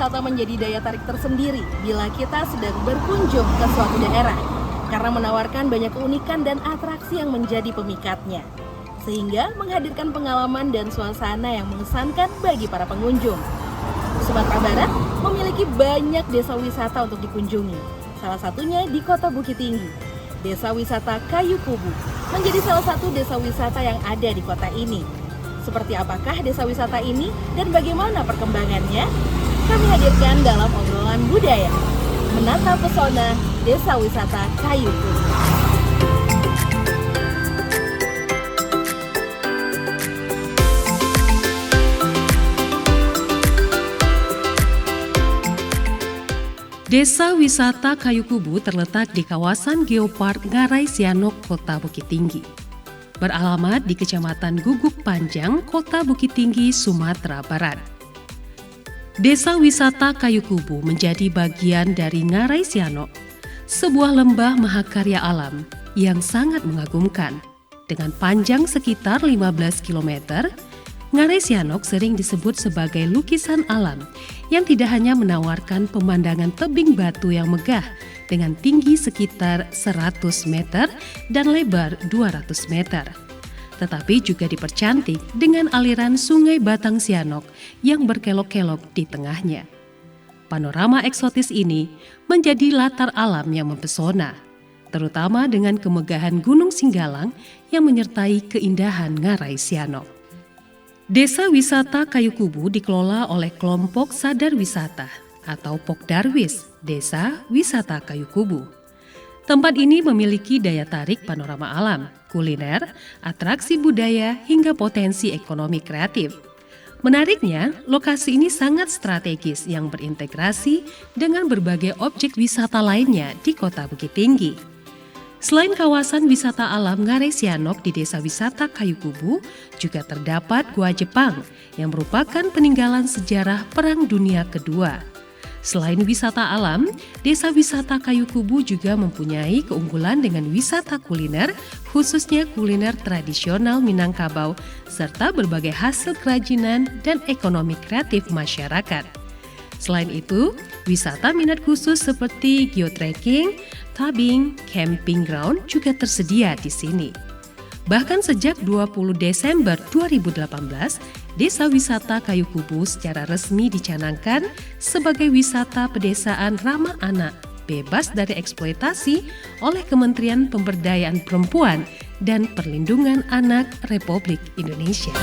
wisata menjadi daya tarik tersendiri bila kita sedang berkunjung ke suatu daerah karena menawarkan banyak keunikan dan atraksi yang menjadi pemikatnya, sehingga menghadirkan pengalaman dan suasana yang mengesankan bagi para pengunjung. Sumatera Barat memiliki banyak desa wisata untuk dikunjungi, salah satunya di Kota Bukit Tinggi. Desa wisata Kayu Kubu menjadi salah satu desa wisata yang ada di kota ini. Seperti apakah desa wisata ini dan bagaimana perkembangannya? Kami hadirkan dalam obrolan budaya, menata pesona desa wisata Kayu Kubu. Desa wisata Kayu Kubu terletak di kawasan Geopark Ngarai Sianok, Kota Bukit Tinggi. Beralamat di Kecamatan Guguk Panjang, Kota Bukit Tinggi, Sumatera Barat. Desa wisata Kayu Kubu menjadi bagian dari Ngarai Sianok, sebuah lembah mahakarya alam yang sangat mengagumkan. Dengan panjang sekitar 15 km, Ngarai Sianok sering disebut sebagai lukisan alam yang tidak hanya menawarkan pemandangan tebing batu yang megah dengan tinggi sekitar 100 meter dan lebar 200 meter, tetapi juga dipercantik dengan aliran Sungai Batang Sianok yang berkelok-kelok di tengahnya. Panorama eksotis ini menjadi latar alam yang mempesona, terutama dengan kemegahan Gunung Singgalang yang menyertai keindahan Ngarai Sianok. Desa wisata Kayu Kubu dikelola oleh kelompok Sadar Wisata atau Pokdarwis, Desa Wisata Kayu Kubu. Tempat ini memiliki daya tarik panorama alam, kuliner, atraksi budaya, hingga potensi ekonomi kreatif. Menariknya, lokasi ini sangat strategis yang berintegrasi dengan berbagai objek wisata lainnya di Kota Bukit Tinggi. Selain kawasan wisata alam Ngarai Sianok di Desa Wisata Kayu Kubu, juga terdapat Gua Jepang yang merupakan peninggalan sejarah Perang Dunia Kedua. Selain wisata alam, Desa Wisata Kayu Kubu juga mempunyai keunggulan dengan wisata kuliner, khususnya kuliner tradisional Minangkabau, serta berbagai hasil kerajinan dan ekonomi kreatif masyarakat. Selain itu, wisata minat khusus seperti geotrekking, tubing, camping ground juga tersedia di sini. Bahkan sejak 20 Desember 2018, Desa Wisata Kayu Kubu secara resmi dicanangkan sebagai wisata pedesaan ramah anak, bebas dari eksploitasi oleh Kementerian Pemberdayaan Perempuan dan Perlindungan Anak Republik Indonesia.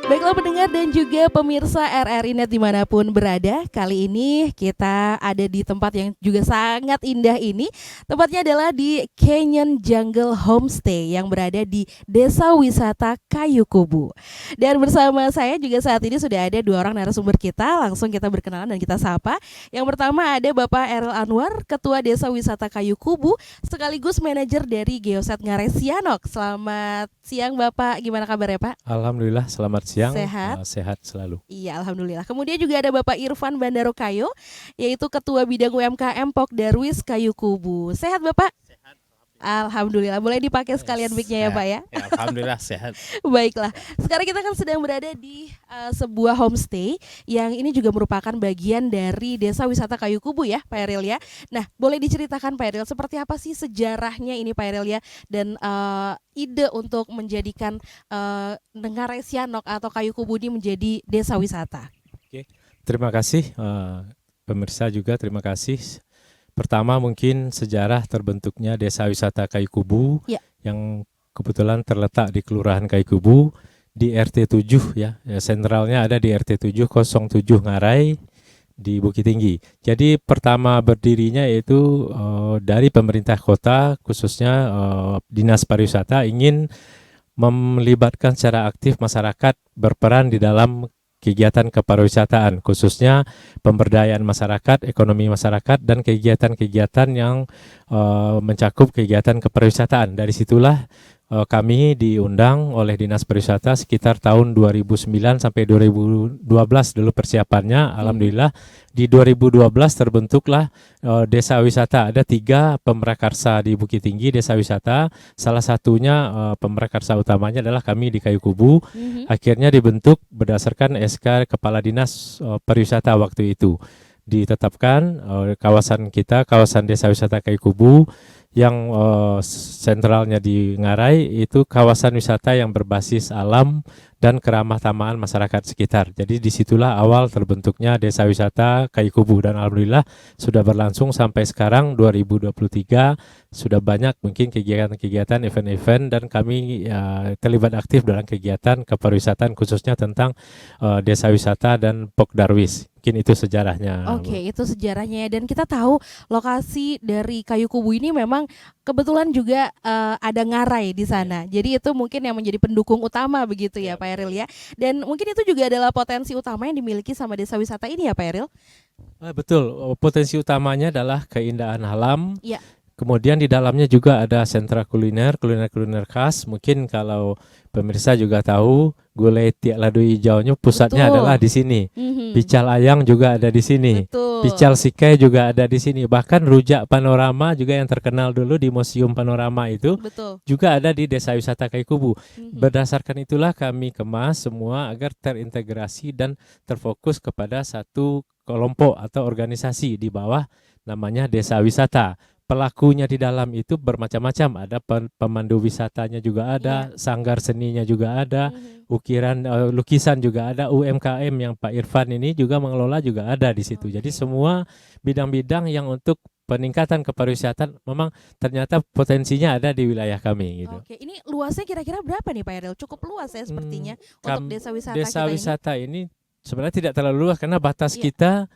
Baiklah pendengar dan juga pemirsa RRI Net dimanapun berada, kali ini kita ada di tempat yang juga sangat indah ini. Tempatnya adalah di Canyon Jungle Homestay yang berada di Desa Wisata Kayu Kubu. Dan bersama saya juga saat ini sudah ada dua orang narasumber kita, langsung kita berkenalan dan kita sapa. Yang pertama ada Bapak Eril Anwar, Ketua Desa Wisata Kayu Kubu, sekaligus manajer dari Geoset Ngarai Sianok. Selamat siang Bapak, gimana kabarnya Pak? Alhamdulillah, selamat siang. Sehat? Sehat selalu. Iya, alhamdulillah. Kemudian juga ada Bapak Irfan Bandaro Kayo, yaitu Ketua Bidang UMKM Pokdarwis Kayu Kubu. Sehat Bapak? Sehat. Alhamdulillah. Boleh dipakai sekalian mic-nya ya Pak ya? Ya, alhamdulillah sehat. Baiklah. Sekarang kita kan sedang berada di sebuah homestay yang ini juga merupakan bagian dari Desa Wisata Kayu Kubu ya Pak Eril ya. Nah, boleh diceritakan Pak Eril seperti apa sih sejarahnya ini Pak Eril ya, dan ide untuk menjadikan Ngarai Sianok atau Kayu Kubu ini menjadi desa wisata. Oke. Terima kasih pemirsa juga, terima kasih. Pertama mungkin sejarah terbentuknya Desa Wisata Kayu Kubu Ya. yang kebetulan terletak di Kelurahan Kayu Kubu di RT 7 ya. Sentralnya ada di RT 7 07 Ngarai di Bukit Tinggi. Jadi pertama berdirinya yaitu dari pemerintah kota, khususnya Dinas Pariwisata ingin melibatkan secara aktif masyarakat berperan di dalam kegiatan kepariwisataan, khususnya pemberdayaan masyarakat, ekonomi masyarakat, dan kegiatan-kegiatan yang mencakup kegiatan kepariwisataan. Dari situlah kami diundang oleh Dinas Pariwisata sekitar tahun 2009 sampai 2012 dulu persiapannya. Alhamdulillah di 2012 terbentuklah desa wisata. Ada 3 pemrakarsa di Bukit Tinggi desa wisata. Salah satunya pemrakarsa utamanya adalah kami di Kayu Kubu. Akhirnya dibentuk berdasarkan SK Kepala Dinas Pariwisata waktu itu. Ditetapkan kawasan kita, kawasan desa wisata Kayu Kubu yang sentralnya di Ngarai itu kawasan wisata yang berbasis alam dan keramah tamahan masyarakat sekitar. Jadi disitulah awal terbentuknya desa wisata Kayu Kubu dan alhamdulillah sudah berlangsung sampai sekarang 2023 sudah banyak mungkin kegiatan-kegiatan, event-event dan kami terlibat aktif dalam kegiatan kepariwisataan khususnya tentang desa wisata dan Pokdarwis. Mungkin itu sejarahnya. Oke, itu sejarahnya ya. Dan kita tahu lokasi dari Kayu Kubu ini memang kebetulan juga ada Ngarai di sana. Jadi itu mungkin yang menjadi pendukung utama begitu ya Pak Eril ya. Dan mungkin itu juga adalah potensi utama yang dimiliki sama desa wisata ini ya Pak Eril. Betul, potensi utamanya adalah keindahan alam. Iya. Kemudian di dalamnya juga ada sentra kuliner khas. Mungkin kalau pemirsa juga tahu, gulai tiak ladu hijaunya pusatnya adalah di sini. Pical ayang juga ada di sini. Betul. Pical sikai juga ada di sini. Bahkan rujak panorama juga yang terkenal dulu di Museum Panorama itu juga ada di Desa Wisata Kayu Kubu. Berdasarkan itulah kami kemas semua agar terintegrasi dan terfokus kepada satu kelompok atau organisasi di bawah namanya Desa Wisata. Pelakunya di dalam itu bermacam-macam, ada pemandu wisatanya juga ada, sanggar seninya juga ada, ukiran lukisan juga ada, UMKM yang Pak Irfan ini juga mengelola juga ada di situ. Jadi semua bidang-bidang yang untuk peningkatan kepariwisataan memang ternyata potensinya ada di wilayah kami gitu. Oke, ini luasnya kira-kira berapa nih Pak Eril? Cukup luas ya sepertinya untuk desa wisata desa kita wisata ini sebenarnya tidak terlalu luas karena batas kita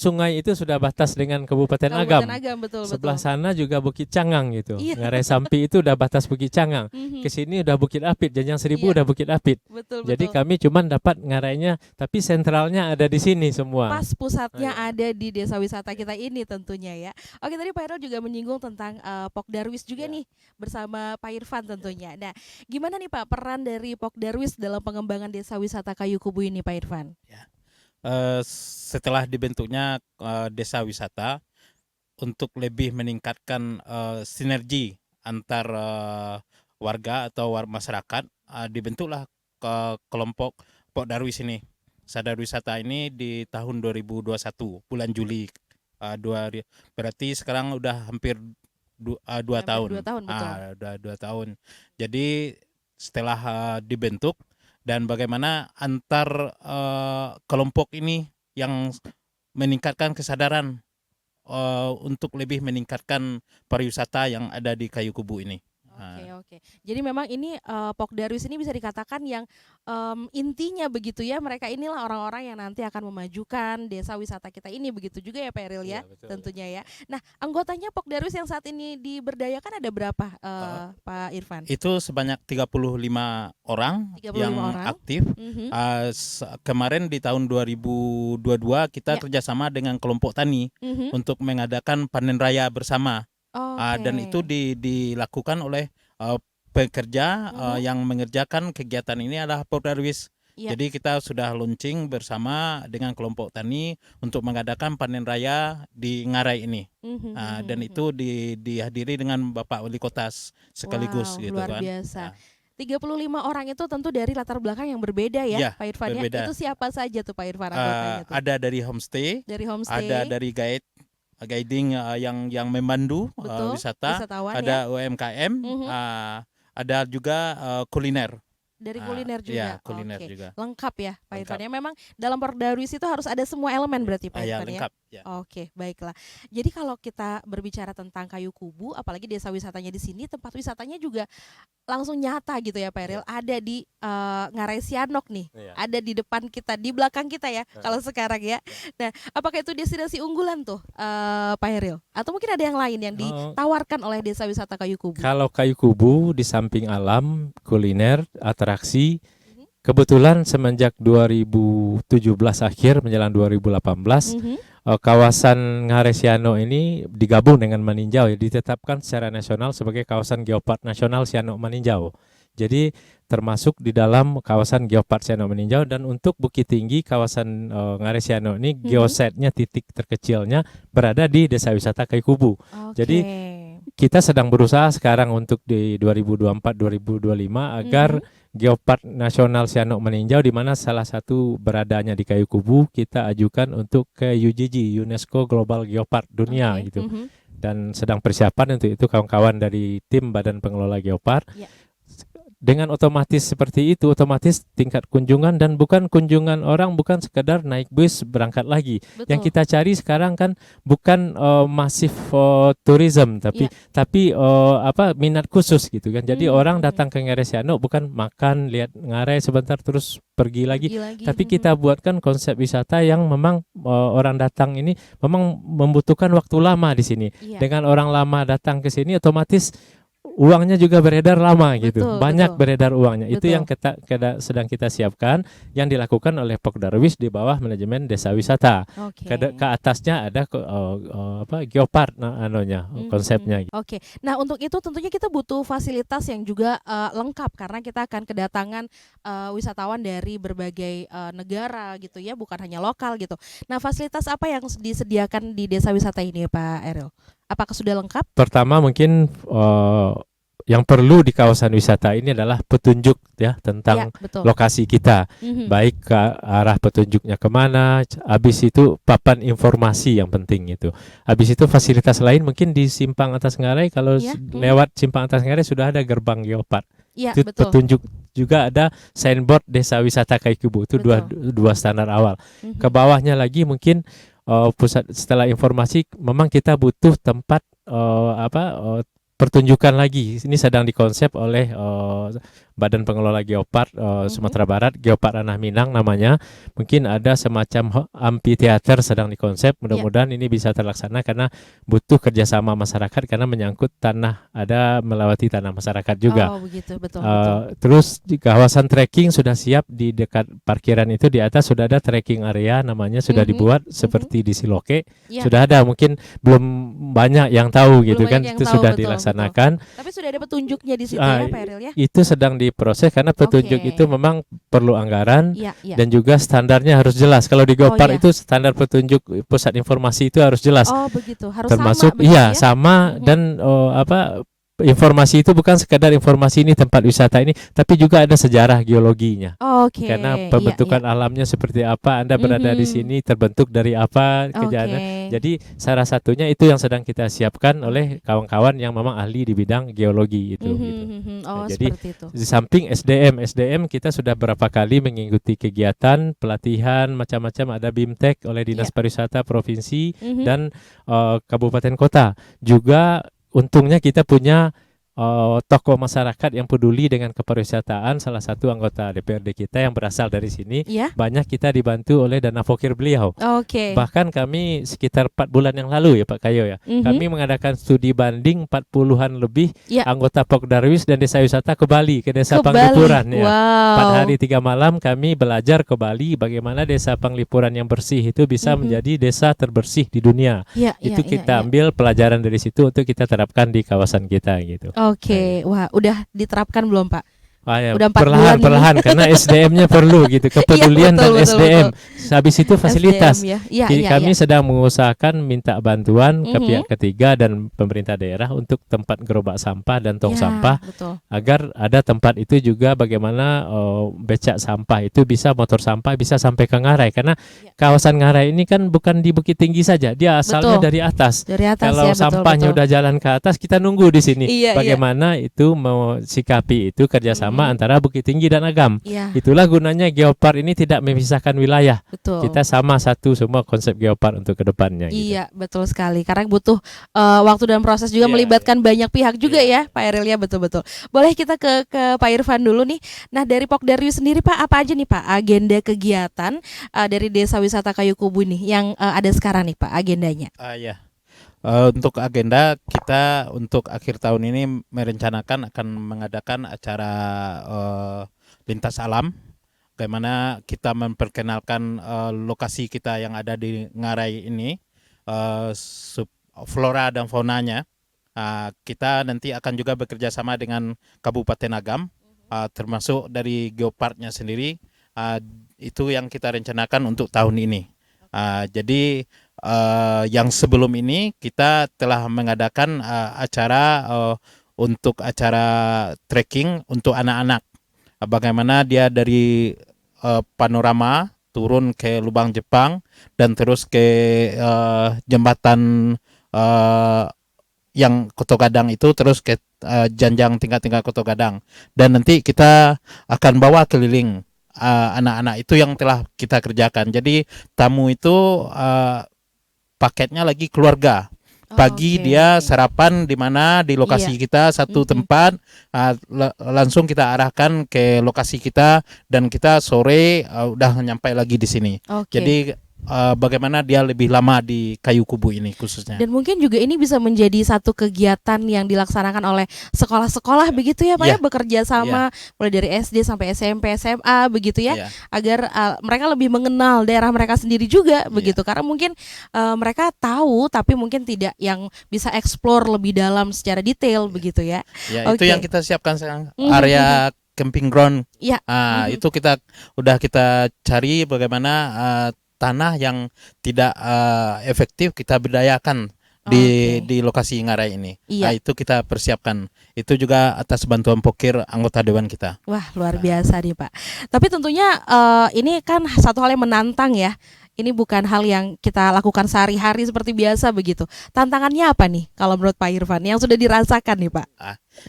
sungai itu sudah batas dengan Kabupaten Agam. Betul, sebelah sana juga Bukit Cangang gitu. Iya. Ngarai Sampi itu udah batas Bukit Cangang. Ke sini udah Bukit Apit, Janjang Seribu udah Bukit Apit. Jadi kami cuman dapat ngarainya, tapi sentralnya ada di sini semua. Pas pusatnya ada di desa wisata kita ini tentunya ya. Oke, tadi Pak Eril juga menyinggung tentang Pokdarwis juga nih bersama Pak Irfan tentunya. Nah, gimana nih Pak peran dari Pokdarwis dalam pengembangan desa wisata Kayu Kubu ini Pak Irfan? Ya. Setelah dibentuknya desa wisata untuk lebih meningkatkan sinergi antar warga atau masyarakat, dibentuklah kelompok Pokdarwis ini. Sadar wisata ini di tahun 2021 bulan Juli, berarti sekarang udah hampir 2 tahun. 2 tahun betul. Udah 2 tahun. Jadi setelah dibentuk dan bagaimana antar kelompok ini yang meningkatkan kesadaran untuk lebih meningkatkan pariwisata yang ada di Kayu Kubu ini. Oke. Jadi memang ini Pokdarwis ini bisa dikatakan yang intinya begitu ya, mereka inilah orang-orang yang nanti akan memajukan desa wisata kita ini, begitu juga ya Pak Eril ya, tentunya ya. Nah, anggotanya Pokdarwis yang saat ini diberdayakan ada berapa Pak Irfan? Itu sebanyak 35 orang yang aktif. Kemarin di tahun 2022 kita kerjasama dengan kelompok tani untuk mengadakan panen raya bersama. Dan itu dilakukan oleh pekerja yang mengerjakan kegiatan ini adalah Pokdarwis. Jadi kita sudah launching bersama dengan kelompok tani untuk mengadakan panen raya di Ngarai ini. Dan itu dihadiri dengan Bapak Wali Kota sekaligus gitu luar kan. biasa. 35 orang itu tentu dari latar belakang yang berbeda ya, Pak Irfan ya. Itu siapa saja tuh Pak Irfan anggotanya tuh? Ada dari homestay, ada dari guiding yang memandu wisata, ada UMKM, ada juga kuliner. Dari kuliner juga. Kuliner juga. Lengkap ya Pak Irfan ya. Memang dalam Pokdarwis itu harus ada semua elemen berarti Pak Irfan lengkap, ya. Oke, baiklah. Jadi kalau kita berbicara tentang Kayu Kubu, apalagi desa wisatanya di sini, tempat wisatanya juga langsung nyata gitu ya Pak Eril. Ada di Ngarai Sianok nih. Ada di depan kita, di belakang kita ya kalau sekarang ya. Nah, apakah itu destinasi unggulan tuh Pak Eril? Atau mungkin ada yang lain yang ditawarkan oleh desa wisata Kayu Kubu? Kalau Kayu Kubu di samping alam, kuliner, atraksi, kebetulan semenjak 2017 akhir menjelang 2018 kawasan Ngarai Sianok ini digabung dengan Maninjau ya, ditetapkan secara nasional sebagai kawasan geopark nasional Sianok Maninjau. Jadi termasuk di dalam kawasan geopark Sianok Maninjau, dan untuk Bukit Tinggi kawasan Ngarai Sianok ini geosetnya, titik terkecilnya berada di Desa Wisata Kayu Kubu. Jadi kita sedang berusaha sekarang untuk di 2024-2025 agar Geopark Nasional Sianok Maninjau, di mana salah satu beradanya di Kayu Kubu, kita ajukan untuk ke UGG, UNESCO Global Geopark Dunia gitu. Dan sedang persiapan untuk itu kawan-kawan dari tim Badan Pengelola Geopark. Dengan otomatis seperti itu, otomatis tingkat kunjungan, dan bukan kunjungan orang, bukan sekedar naik bus berangkat lagi. Betul. Yang kita cari sekarang kan bukan masif tourism, tapi minat khusus gitu kan. Jadi orang datang ke Ngarai Sianok bukan makan, lihat Ngarai sebentar terus pergi lagi. Tapi kita buatkan konsep wisata yang memang orang datang ini memang membutuhkan waktu lama di sini. Dengan orang lama datang ke sini, otomatis uangnya juga beredar lama gitu, banyak beredar uangnya. Itu yang sedang kita siapkan, yang dilakukan oleh Pokdarwis di bawah manajemen desa wisata. Ke atasnya ada geopark konsepnya. Nah untuk itu tentunya kita butuh fasilitas yang juga lengkap, karena kita akan kedatangan wisatawan dari berbagai negara gitu ya, bukan hanya lokal gitu. Nah fasilitas apa yang disediakan di desa wisata ini ya Pak Eril? Apakah sudah lengkap? Pertama mungkin yang perlu di kawasan wisata ini adalah petunjuk ya tentang lokasi kita, baik ke arah petunjuknya kemana, habis itu papan informasi yang penting itu. Habis itu fasilitas lain mungkin di Simpang Atas Ngarai, kalau lewat Simpang Atas Ngarai sudah ada gerbang geopark. Itu petunjuk, juga ada signboard Desa Wisata Kayu Kubu, itu dua standar awal. Ke bawahnya lagi mungkin pusat setelah informasi, memang kita butuh tempat pertunjukan lagi. Ini sedang dikonsep oleh Badan Pengelola Geopark Sumatera Barat, Geopark Ranah Minang namanya. Mungkin ada semacam amphitheater sedang dikonsep. Mudah-mudahan ini bisa terlaksana, karena butuh kerjasama masyarakat, karena menyangkut tanah, ada melewati tanah masyarakat juga. Betul. Terus di kawasan trekking sudah siap, di dekat parkiran itu di atas sudah ada trekking area namanya, sudah dibuat seperti di Siloke. Sudah ada, mungkin belum banyak yang tahu gitu kan, itu sudah dilaksanakan. Tapi sudah ada petunjuknya di situ ya Pak Eril ya? Itu sedang diproses, karena petunjuk itu memang perlu anggaran dan juga standarnya harus jelas. Kalau di Geopark itu standar petunjuk pusat informasi itu harus jelas. Begitu. Harus termasuk sama, sama dan informasi itu bukan sekadar informasi ini tempat wisata ini, tapi juga ada sejarah geologinya. Karena pembentukan alamnya seperti apa, Anda berada di sini terbentuk dari apa kejadian. Jadi salah satunya itu yang sedang kita siapkan oleh kawan-kawan yang memang ahli di bidang geologi itu. Gitu. Jadi itu. Di samping SDM kita sudah berapa kali mengikuti kegiatan pelatihan macam-macam, ada BIMTEK oleh Dinas Pariwisata Provinsi dan Kabupaten Kota. Juga untungnya kita punya tokoh masyarakat yang peduli dengan kepariwisataan, salah satu anggota DPRD kita yang berasal dari sini. Banyak kita dibantu oleh dana fokir beliau. Bahkan kami sekitar 4 bulan yang lalu ya Pak Kayo ya, kami mengadakan studi banding 40-an lebih anggota Pokdarwis dan desa wisata ke Bali, ke desa Panglipuran ya. 4 hari 3 malam kami belajar ke Bali bagaimana desa Panglipuran yang bersih itu bisa menjadi desa terbersih di dunia. Itu kita ambil pelajaran dari situ untuk kita terapkan di kawasan kita gitu. Wah, udah diterapkan belum Pak? Udah perlahan karena SDM-nya perlu gitu, kepedulian dan SDM. Habis itu fasilitas. Kami sedang mengusahakan minta bantuan ke pihak ketiga dan pemerintah daerah untuk tempat gerobak sampah dan tong sampah, agar ada tempat itu juga bagaimana becak sampah itu bisa, motor sampah bisa sampai ke Ngarai, karena kawasan Ngarai ini kan bukan di Bukit Tinggi saja, dia asalnya dari atas. Kalau sampahnya udah jalan ke atas, kita nunggu di sini. Bagaimana itu mau sikapi itu kerjasama antara Bukit Tinggi dan Agam. Itulah gunanya Geopark ini tidak memisahkan wilayah. Kita sama satu semua konsep Geopark untuk kedepannya. Betul sekali. Karena butuh waktu dan proses juga, melibatkan banyak pihak juga ya Pak Eril ya, betul-betul. Boleh kita ke Pak Irfan dulu nih. Nah dari Pokdarwis sendiri Pak, apa aja nih Pak agenda kegiatan dari Desa Wisata Kayu Kubu nih yang ada sekarang nih Pak agendanya? Untuk agenda kita untuk akhir tahun ini merencanakan akan mengadakan acara lintas alam, bagaimana kita memperkenalkan lokasi kita yang ada di Ngarai ini, flora dan faunanya. Kita nanti akan juga bekerja sama dengan Kabupaten Agam, termasuk dari Geoparknya sendiri. Itu yang kita rencanakan untuk tahun ini. Jadi yang sebelum ini kita telah mengadakan acara untuk acara trekking untuk anak-anak. Bagaimana dia dari panorama turun ke Lubang Jepang dan terus ke jembatan yang Koto Gadang itu, terus ke Janjang tingkat-tingkat Koto Gadang, dan nanti kita akan bawa keliling anak-anak itu yang telah kita kerjakan. Jadi tamu itu paketnya lagi keluarga. Pagi dia sarapan di mana, di lokasi kita satu tempat, langsung kita arahkan ke lokasi kita, dan kita sore udah nyampe lagi di sini. Jadi bagaimana dia lebih lama di Kayu Kubu ini khususnya. Dan mungkin juga ini bisa menjadi satu kegiatan yang dilaksanakan oleh sekolah-sekolah begitu ya Pak ya, bekerja sama mulai dari SD sampai SMP, SMA begitu ya, agar mereka lebih mengenal daerah mereka sendiri juga begitu, karena mungkin mereka tahu tapi mungkin tidak yang bisa explore lebih dalam secara detail begitu ya. Itu yang kita siapkan sekarang, area camping ground. Itu kita cari bagaimana tanah yang tidak efektif kita berdayakan di lokasi Ngarai ini. Itu kita persiapkan. Itu juga atas bantuan pokir anggota dewan kita. Wah, luar biasa nih Pak. Tapi tentunya ini kan satu hal yang menantang ya. Ini bukan hal yang kita lakukan sehari-hari seperti biasa begitu. Tantangannya apa nih kalau menurut Pak Irfan yang sudah dirasakan nih Pak?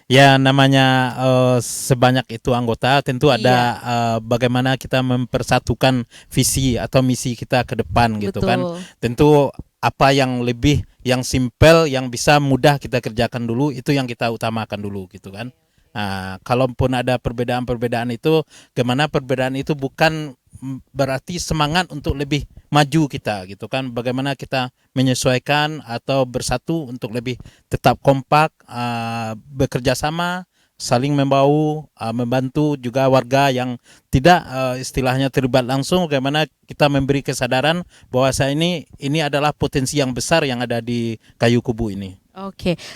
Ya namanya sebanyak itu anggota, tentu ada bagaimana kita mempersatukan visi atau misi kita ke depan gitu kan. Tentu apa yang lebih, yang simpel, yang bisa mudah kita kerjakan dulu, itu yang kita utamakan dulu gitu kan. Kalaupun ada perbedaan-perbedaan itu, gimana perbedaan itu bukan berarti semangat untuk lebih maju kita gitu kan. Bagaimana kita menyesuaikan atau bersatu untuk lebih tetap kompak, bekerja sama, saling membantu juga warga yang tidak istilahnya terlibat langsung. Bagaimana kita memberi kesadaran bahwa ini adalah potensi yang besar yang ada di Kayu Kubu ini.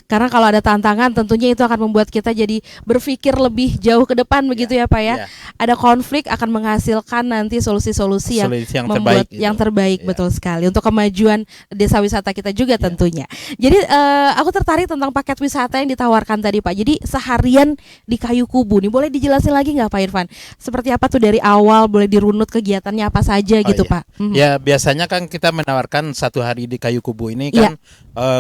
Karena kalau ada tantangan tentunya itu akan membuat kita jadi berpikir lebih jauh ke depan begitu ya Pak ya. Ada konflik akan menghasilkan nanti solusi-solusi yang membuat yang terbaik betul sekali untuk kemajuan desa wisata kita juga tentunya. Jadi aku tertarik tentang paket wisata yang ditawarkan tadi Pak. Jadi seharian di Kayu Kubu nih, boleh dijelasin lagi nggak Pak Irfan? Seperti apa tuh dari awal, boleh dirunut kegiatannya apa saja gitu Pak? Ya biasanya kan kita menawarkan 1 hari di Kayu Kubu ini kan,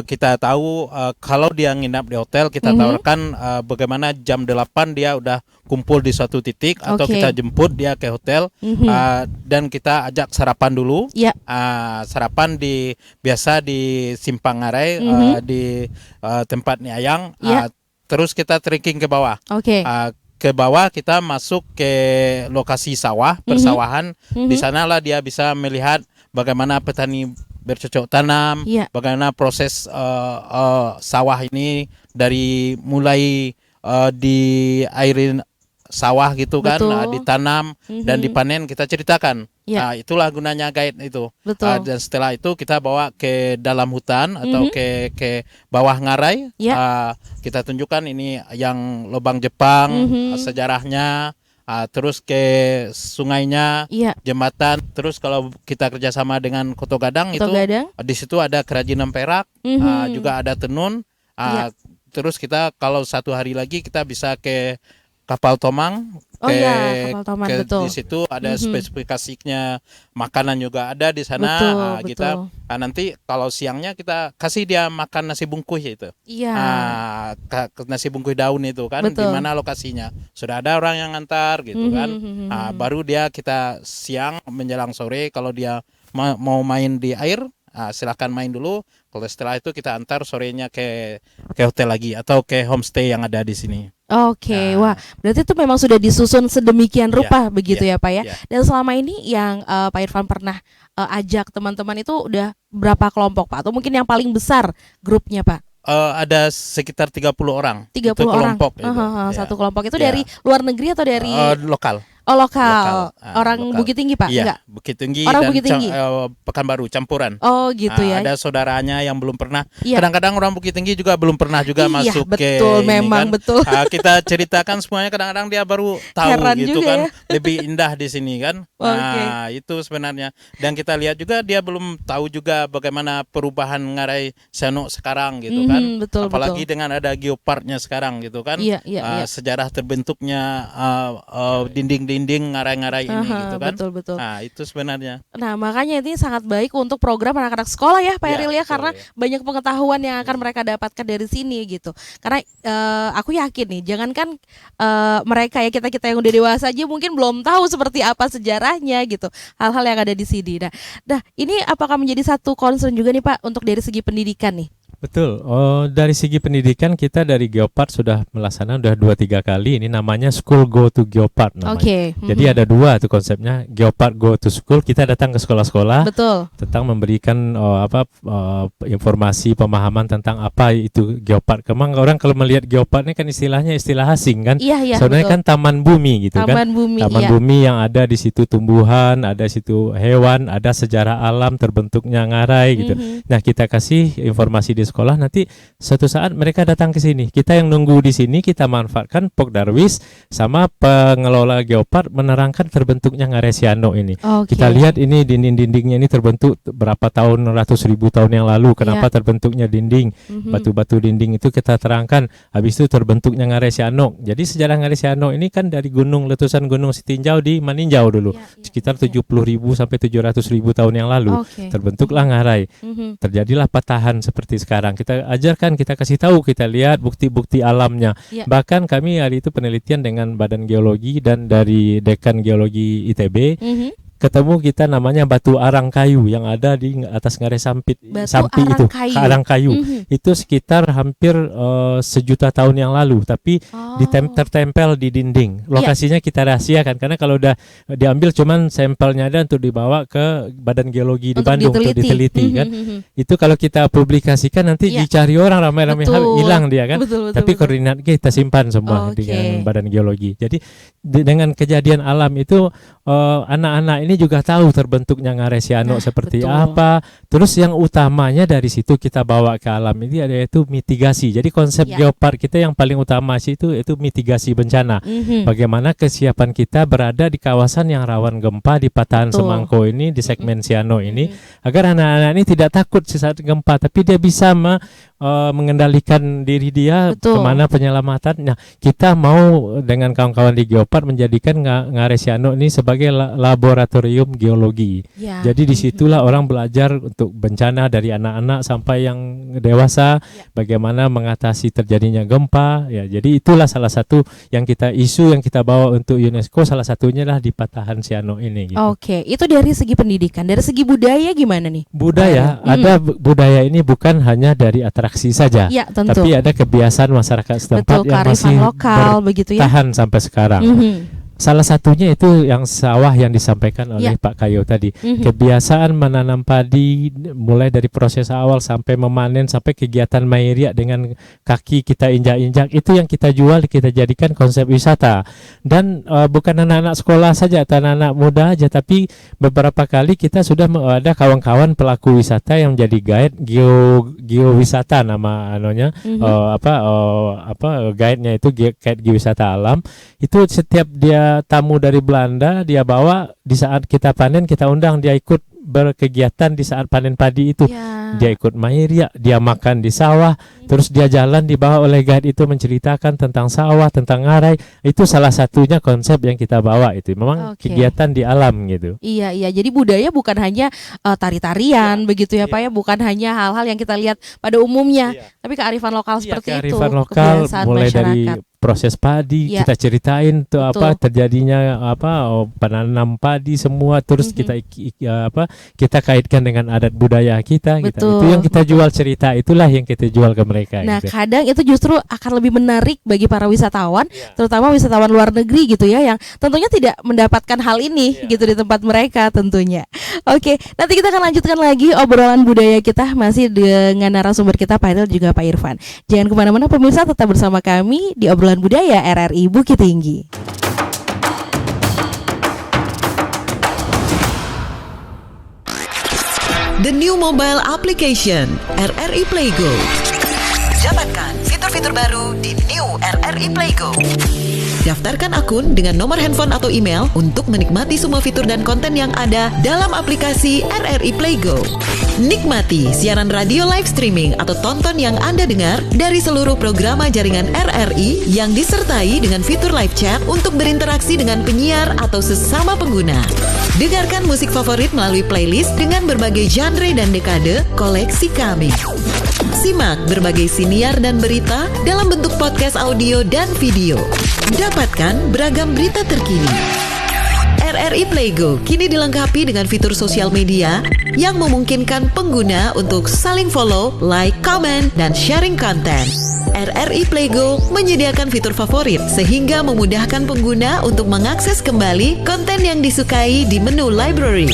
kita tahu kalau dia nginap di hotel, kita tawarkan bagaimana jam 8 dia udah kumpul di suatu titik, atau kita jemput dia ke hotel, dan kita ajak sarapan dulu. Sarapan biasa di Simpang Ngarai, di tempat Niayang, terus kita trekking ke bawah. Ke bawah kita masuk ke lokasi sawah, persawahan. Di sanalah dia bisa melihat bagaimana petani bercocok tanam, bagaimana proses sawah ini dari mulai diairin sawah gitu kan, ditanam dan dipanen, kita ceritakan. Itulah gunanya guide itu. Dan setelah itu kita bawa ke dalam hutan atau ke bawah Ngarai. Kita tunjukkan ini yang Lubang Jepang, sejarahnya. Terus ke sungainya, jembatan. Terus kalau kita kerjasama dengan Koto Gadang itu, di situ ada kerajinan perak, juga ada tenun. Terus kita kalau 1 hari lagi kita bisa ke Kapal Tomang. Kapal Tomang, betul. Di situ ada spesifikasinya, makanan juga ada di sana. Kita nanti kalau siangnya kita kasih dia makan nasi bungkus itu. Nasi bungkus daun itu kan, di mana lokasinya sudah ada orang yang ngantar gitu kan. Baru dia kita siang menjelang sore, kalau dia mau main di air, silakan main dulu. Kalau setelah itu kita antar sorenya ke hotel lagi atau ke homestay yang ada di sini. Wah, berarti itu memang sudah disusun sedemikian rupa begitu ya Pak ya. Dan selama ini yang Pak Irfan pernah ajak teman-teman itu udah berapa kelompok Pak? Atau mungkin yang paling besar grupnya Pak? Ada sekitar 30 orang. 30 orang. Satu kelompok itu dari luar negeri atau dari lokal? Oh, lokal. Orang lokal. Bukit Tinggi, Pak? Iya, Enggak. Bukit Tinggi Orang dan Bukit Tinggi. Pekanbaru campuran. Oh, gitu ya. Ada saudaranya yang belum pernah. Iya. Kadang-kadang orang Bukit Tinggi juga belum pernah juga masuk ke betul, ini memang kan. betul. Kita ceritakan semuanya, kadang-kadang dia baru tahu Heran gitu juga kan. ya. Lebih indah di sini kan. Itu sebenarnya. Dan kita lihat juga dia belum tahu juga bagaimana perubahan Ngarai Sianok sekarang gitu kan. Betul, apalagi dengan ada geoparknya sekarang gitu kan. Iya. Sejarah terbentuknya dinding-dinding ngarai-ngarai ini gitu kan. Betul. Nah, itu sebenarnya. Nah, makanya ini sangat baik untuk program anak-anak sekolah ya, Pak Eril ya, karena banyak pengetahuan yang akan mereka dapatkan dari sini gitu. Karena aku yakin nih, jangankan mereka ya, kita yang udah dewasa aja mungkin belum tahu seperti apa sejarahnya gitu. Hal-hal yang ada di sini. Nah, ini apakah menjadi satu concern juga nih Pak untuk dari segi pendidikan nih? Betul. Dari segi pendidikan kita dari Geopark sudah melaksanakan udah 2-3 kali. Ini namanya School Go to Geopark namanya. Jadi ada dua tuh konsepnya, Geopark Go to School. Kita datang ke sekolah-sekolah. Betul. Tentang memberikan informasi, pemahaman tentang apa itu Geopark. Memang orang kalau melihat Geopark ini kan istilahnya istilah asing kan. Iya, sebenarnya kan taman bumi gitu kan. Taman bumi yang ada di situ tumbuhan, ada di situ hewan, ada sejarah alam terbentuknya ngarai gitu. Nah, kita kasih informasi di sekolah, nanti suatu saat mereka datang ke sini. Kita yang nunggu di sini, kita manfaatkan Pok Darwis sama pengelola Geopark menerangkan terbentuknya Ngarai Sianok ini. Kita lihat ini dinding-dindingnya ini terbentuk berapa tahun, ratus ribu tahun yang lalu. Kenapa terbentuknya dinding? Batu-batu dinding itu kita terangkan. Habis itu terbentuknya Ngarai Sianok. Jadi sejarah Ngarai Sianok ini kan dari letusan Gunung Sitinjau di Maninjau dulu. Sekitar 70.000 sampai 700.000 tahun yang lalu. Terbentuklah Ngarai. Terjadilah patahan seperti sekarang. Kita ajarkan, kita kasih tahu, kita lihat bukti-bukti alamnya. Bahkan kami hari itu penelitian dengan Badan Geologi dan dari Dekan Geologi ITB. Ketemu kita namanya batu arang kayu yang ada di atas Ngarai Sampi itu. Arang kayu. Itu sekitar hampir 1.000.000 tahun yang lalu, tapi tertempel di dinding. Lokasinya kita rahasiakan karena kalau udah diambil cuman sampelnya ada untuk dibawa ke Badan Geologi di Bandung untuk diteliti kan. Itu kalau kita publikasikan nanti dicari orang ramai-ramai, hilang dia kan. Tapi koordinat kita simpan semua dengan Badan Geologi. Jadi dengan kejadian alam itu anak-anak ini juga tahu terbentuknya Ngarai Sianok seperti apa. Terus yang utamanya dari situ kita bawa ke alam ini yaitu mitigasi. Jadi konsep Geopark kita yang paling utama sih itu mitigasi bencana. Bagaimana kesiapan kita berada di kawasan yang rawan gempa di patahan Semangko ini, di segmen Sianok ini, agar anak-anak ini tidak takut saat gempa, tapi dia bisa mengendalikan diri dia kemana penyelamatan. Nah, kita mau dengan kawan-kawan di Geopark menjadikan Ngarai Sianok ini sebagai laboratorium geologi. Jadi disitulah orang belajar untuk bencana dari anak-anak sampai yang dewasa, bagaimana mengatasi terjadinya gempa. Ya, jadi itulah salah satu yang kita yang kita bawa untuk UNESCO. Salah satunya lah di patahan Sianok ini. Gitu. Itu dari segi pendidikan. Dari segi budaya gimana nih? Budaya, ada budaya ini bukan hanya dari atraksi saja, tapi ada kebiasaan masyarakat setempat yang masih lokal, bertahan sampai sekarang. Salah satunya itu yang sawah yang disampaikan oleh Pak Kayo tadi. Kebiasaan menanam padi mulai dari proses awal sampai memanen sampai kegiatan mairia dengan kaki kita injak-injak, itu yang kita jual, kita jadikan konsep wisata. Dan bukan anak-anak sekolah saja atau anak-anak muda aja, tapi beberapa kali kita sudah ada kawan-kawan pelaku wisata yang jadi guide geowisata nama anunya. Guide-nya itu guide geowisata alam. Itu setiap dia tamu dari Belanda dia bawa, di saat kita panen kita undang dia ikut berkegiatan di saat panen padi itu. Dia ikut mairia, dia makan di sawah, terus dia jalan dibawa oleh guide itu menceritakan tentang sawah, tentang ngarai. Itu salah satunya konsep yang kita bawa itu. Memang kegiatan di alam gitu. Iya. Jadi budaya bukan hanya tari-tarian begitu ya Pak ya, bukan hanya hal-hal yang kita liap pada umumnya, tapi kearifan lokal seperti itu. Kearifan lokal mulai masyarakat. Dari proses padi, kita ceritain tuh apa terjadinya penanam padi semua, terus kita kaitkan dengan adat budaya kita. Itu yang kita jual, cerita itulah yang kita jual ke mereka. Nah, kadang itu justru akan lebih menarik bagi para wisatawan, terutama wisatawan luar negeri gitu ya, yang tentunya tidak mendapatkan hal ini gitu di tempat mereka tentunya. Oke, nanti kita akan lanjutkan lagi obrolan budaya kita masih dengan narasumber kita Pak Eril juga Pak Irfan. Jangan kemana-mana pemirsa, tetap bersama kami di obrolan budaya RRI Bukit Tinggi. the new mobile application RRI Playgo. Dapatkan fitur-fitur baru di New RRI Playgo. Daftarkan akun dengan nomor handphone atau email untuk menikmati semua fitur dan konten yang ada dalam aplikasi RRI Playgo. Nikmati siaran radio live streaming atau tonton yang Anda dengar dari seluruh program jaringan RRI yang disertai dengan fitur live chat untuk berinteraksi dengan penyiar atau sesama pengguna. Dengarkan musik favorit melalui playlist dengan berbagai genre dan dekade koleksi kami. Simak berbagai siniar dan berita dalam bentuk podcast audio dan video. Dapatkan beragam berita terkini. RRI Playgo kini dilengkapi dengan fitur sosial media yang memungkinkan pengguna untuk saling follow, like, comment, dan sharing konten. RRI Playgo menyediakan fitur favorit sehingga memudahkan pengguna untuk mengakses kembali konten yang disukai di menu library.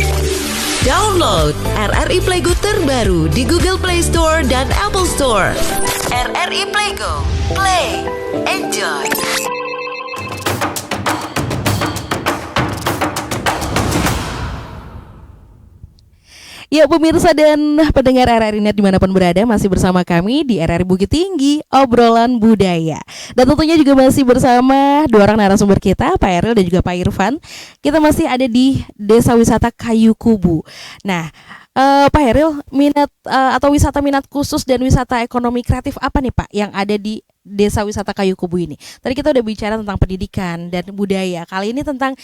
Download RRI Playgo terbaru di Google Play Store dan Apple Store. RRI Playgo, play, enjoy. Ya pemirsa dan pendengar RRI Net dimanapun berada, masih bersama kami di RRI Bukit Tinggi, obrolan budaya. Dan tentunya juga masih bersama dua orang narasumber kita, Pak Eril dan juga Pak Irfan. Kita masih ada di Desa Wisata Kayu Kubu. Nah, Pak Eril, minat atau wisata minat khusus dan wisata ekonomi kreatif apa nih Pak yang ada di Desa Wisata Kayu Kubu ini? Tadi kita udah bicara tentang pendidikan dan budaya. Kali ini tentang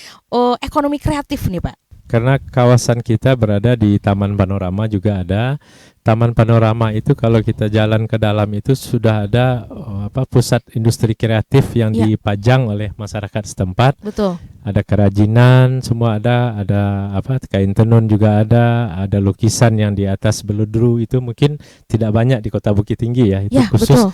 ekonomi kreatif nih Pak. Karena kawasan kita berada di Taman Panorama juga ada. Taman Panorama itu kalau kita jalan ke dalam itu sudah ada pusat industri kreatif yang dipajang oleh masyarakat setempat. Betul. Ada kerajinan, semua ada kain tenun juga ada lukisan yang di atas beludru itu mungkin tidak banyak di Kota Bukit Tinggi ya. Itu khusus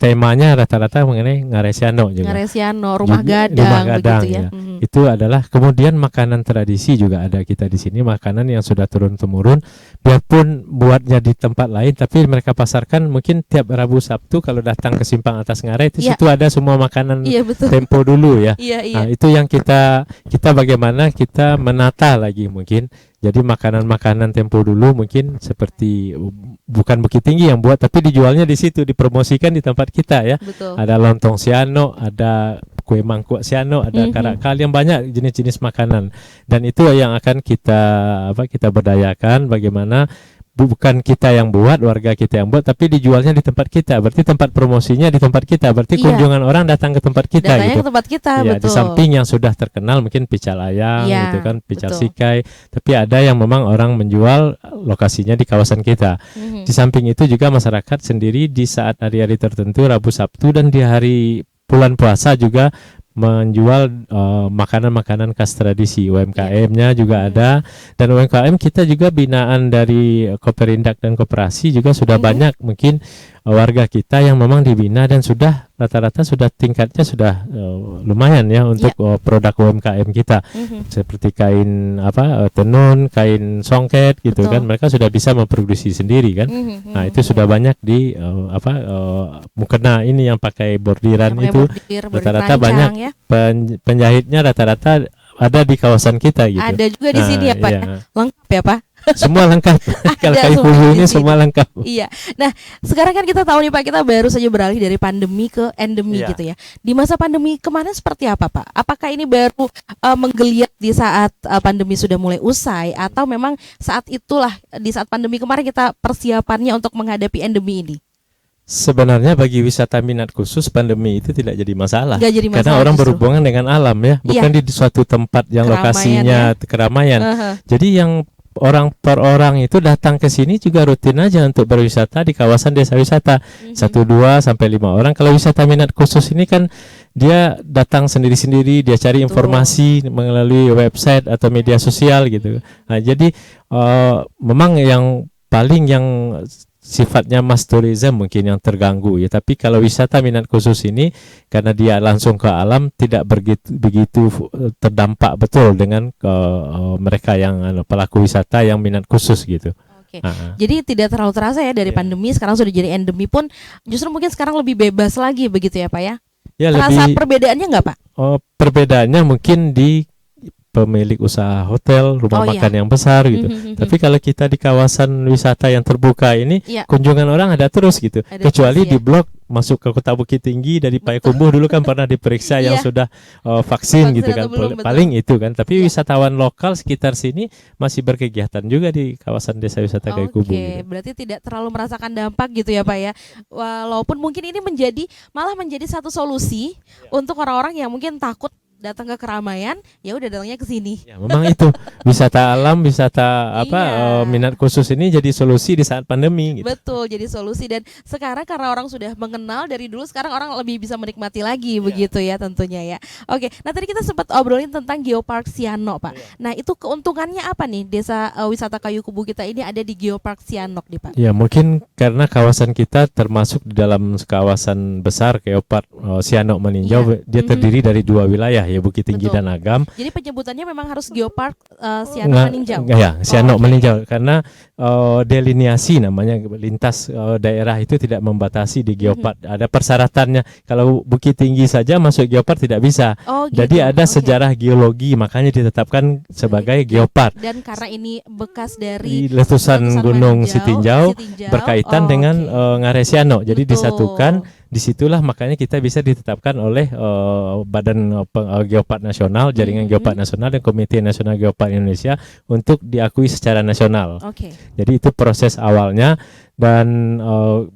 temanya rata-rata mengenai Ngaresiano juga. Ngaresiano, rumah gadang begitu ya. Itu adalah kemudian makanan tradisi juga ada kita di sini, makanan yang sudah turun temurun. Biarpun buatnya di tempat lain, tapi mereka pasarkan mungkin tiap Rabu Sabtu kalau datang ke Simpang Atas Ngarai itu situ ada semua makanan tempo dulu ya. Nah, itu yang kita bagaimana kita menata lagi mungkin. Jadi makanan-makanan tempo dulu mungkin seperti bukan Bukit Tinggi yang buat, tapi dijualnya di situ, dipromosikan di tempat kita ya. Betul. Ada lontong siano, ada kue mangkuk siano, ada karak kaliang, banyak jenis-jenis makanan. Dan itu yang akan kita berdayakan bagaimana bukan kita yang buat, warga kita yang buat, tapi dijualnya di tempat kita. Berarti tempat promosinya di tempat kita. Berarti kunjungan orang datang ke tempat kita. Datangnya ke tempat kita, betul. Di samping yang sudah terkenal mungkin pical ayam, gitu kan, pical sikai. Tapi ada yang memang orang menjual lokasinya di kawasan kita. Di samping itu juga masyarakat sendiri di saat hari-hari tertentu, Rabu, Sabtu, dan di hari bulan puasa juga menjual makanan-makanan khas tradisi. UMKM-nya juga ada, dan UMKM kita juga binaan dari Koperindak dan Koperasi juga sudah banyak mungkin warga kita yang memang dibina dan sudah rata-rata sudah tingkatnya sudah lumayan ya untuk produk UMKM kita. Seperti kain tenun, kain songket gitu kan, mereka sudah bisa memproduksi sendiri kan. Nah, itu sudah banyak di mukena ini yang pakai bordiran itu rata-rata banyak ya. Penjahitnya rata-rata ada di kawasan kita gitu. Ada juga di sini ya Pak. Iya. Lengkap ya Pak. Semua lengkap. Kalau Kayu Kubu ini semua lengkap. Iya. Nah, sekarang kan kita tahu nih Pak, kita baru saja beralih dari pandemi ke endemi gitu ya. Di masa pandemi kemarin seperti apa Pak? Apakah ini baru menggeliat di saat pandemi sudah mulai usai, atau memang saat itulah di saat pandemi kemarin kita persiapannya untuk menghadapi endemi ini? Sebenarnya bagi wisata minat khusus pandemi itu tidak jadi masalah. Karena orang berhubungan dengan alam ya, bukan di suatu tempat yang lokasinya keramaian. Jadi yang orang per orang itu datang ke sini juga rutin aja untuk berwisata di kawasan desa wisata. 1, 2 sampai 5 orang. Kalau wisata minat khusus ini kan dia datang sendiri-sendiri, dia cari informasi melalui website atau media sosial gitu. Nah, jadi memang yang paling yang sifatnya mass tourism mungkin yang terganggu ya, tapi kalau wisata minat khusus ini karena dia langsung ke alam tidak begitu terdampak betul dengan mereka yang pelaku wisata yang minat khusus gitu. Jadi tidak terlalu terasa ya dari pandemi sekarang sudah jadi endemi pun justru mungkin sekarang lebih bebas lagi begitu ya Pak ya? Ya, terasa perbedaannya nggak Pak? Perbedaannya mungkin di pemilik usaha hotel, rumah makan yang besar gitu. Tapi kalau kita di kawasan wisata yang terbuka ini, kunjungan orang ada terus gitu. Kecuali di blok masuk ke Kota Bukit Tinggi dari Payakumbuh dulu kan pernah diperiksa yang sudah vaksin gitu kan. Paling itu kan. Tapi wisatawan lokal sekitar sini masih berkegiatan juga di kawasan desa wisata Kayukubu. Gitu. Berarti tidak terlalu merasakan dampak gitu ya Pak ya. Walaupun mungkin ini malah menjadi satu solusi untuk orang-orang yang mungkin takut datang ke keramaian, ya udah datangnya ke sini. Ya, memang itu wisata alam, wisata minat khusus ini jadi solusi di saat pandemi. Gitu. Betul, jadi solusi dan sekarang karena orang sudah mengenal dari dulu, sekarang orang lebih bisa menikmati lagi begitu ya tentunya ya. Oke, nah tadi kita sempat obrolin tentang Geopark Sianok Pak. Nah itu keuntungannya apa nih desa wisata Kayukubu kita ini ada di Geopark Sianok nih Pak? Ya mungkin karena kawasan kita termasuk di dalam kawasan besar Geopark Sianok Meninjau, dia terdiri dari 2 wilayah. Ya Bukit Tinggi dan Agam. Jadi penyebutannya memang harus Geopark Sianok Meninjau. Ya, Sianok Meninjau karena delineasi namanya lintas daerah itu tidak membatasi di Geopark. Ada persyaratannya. Kalau Bukit Tinggi saja masuk Geopark tidak bisa. Gitu. Jadi ada sejarah geologi makanya ditetapkan sebagai Geopark. Dan karena ini bekas dari letusan Gunung Sitinjau berkaitan dengan Ngarai Sianok. Jadi disatukan. Disitulah makanya kita bisa ditetapkan oleh Badan Geopark Nasional, Jaringan Geopark Nasional dan Komite Nasional Geopark Indonesia untuk diakui secara nasional. Jadi itu proses awalnya dan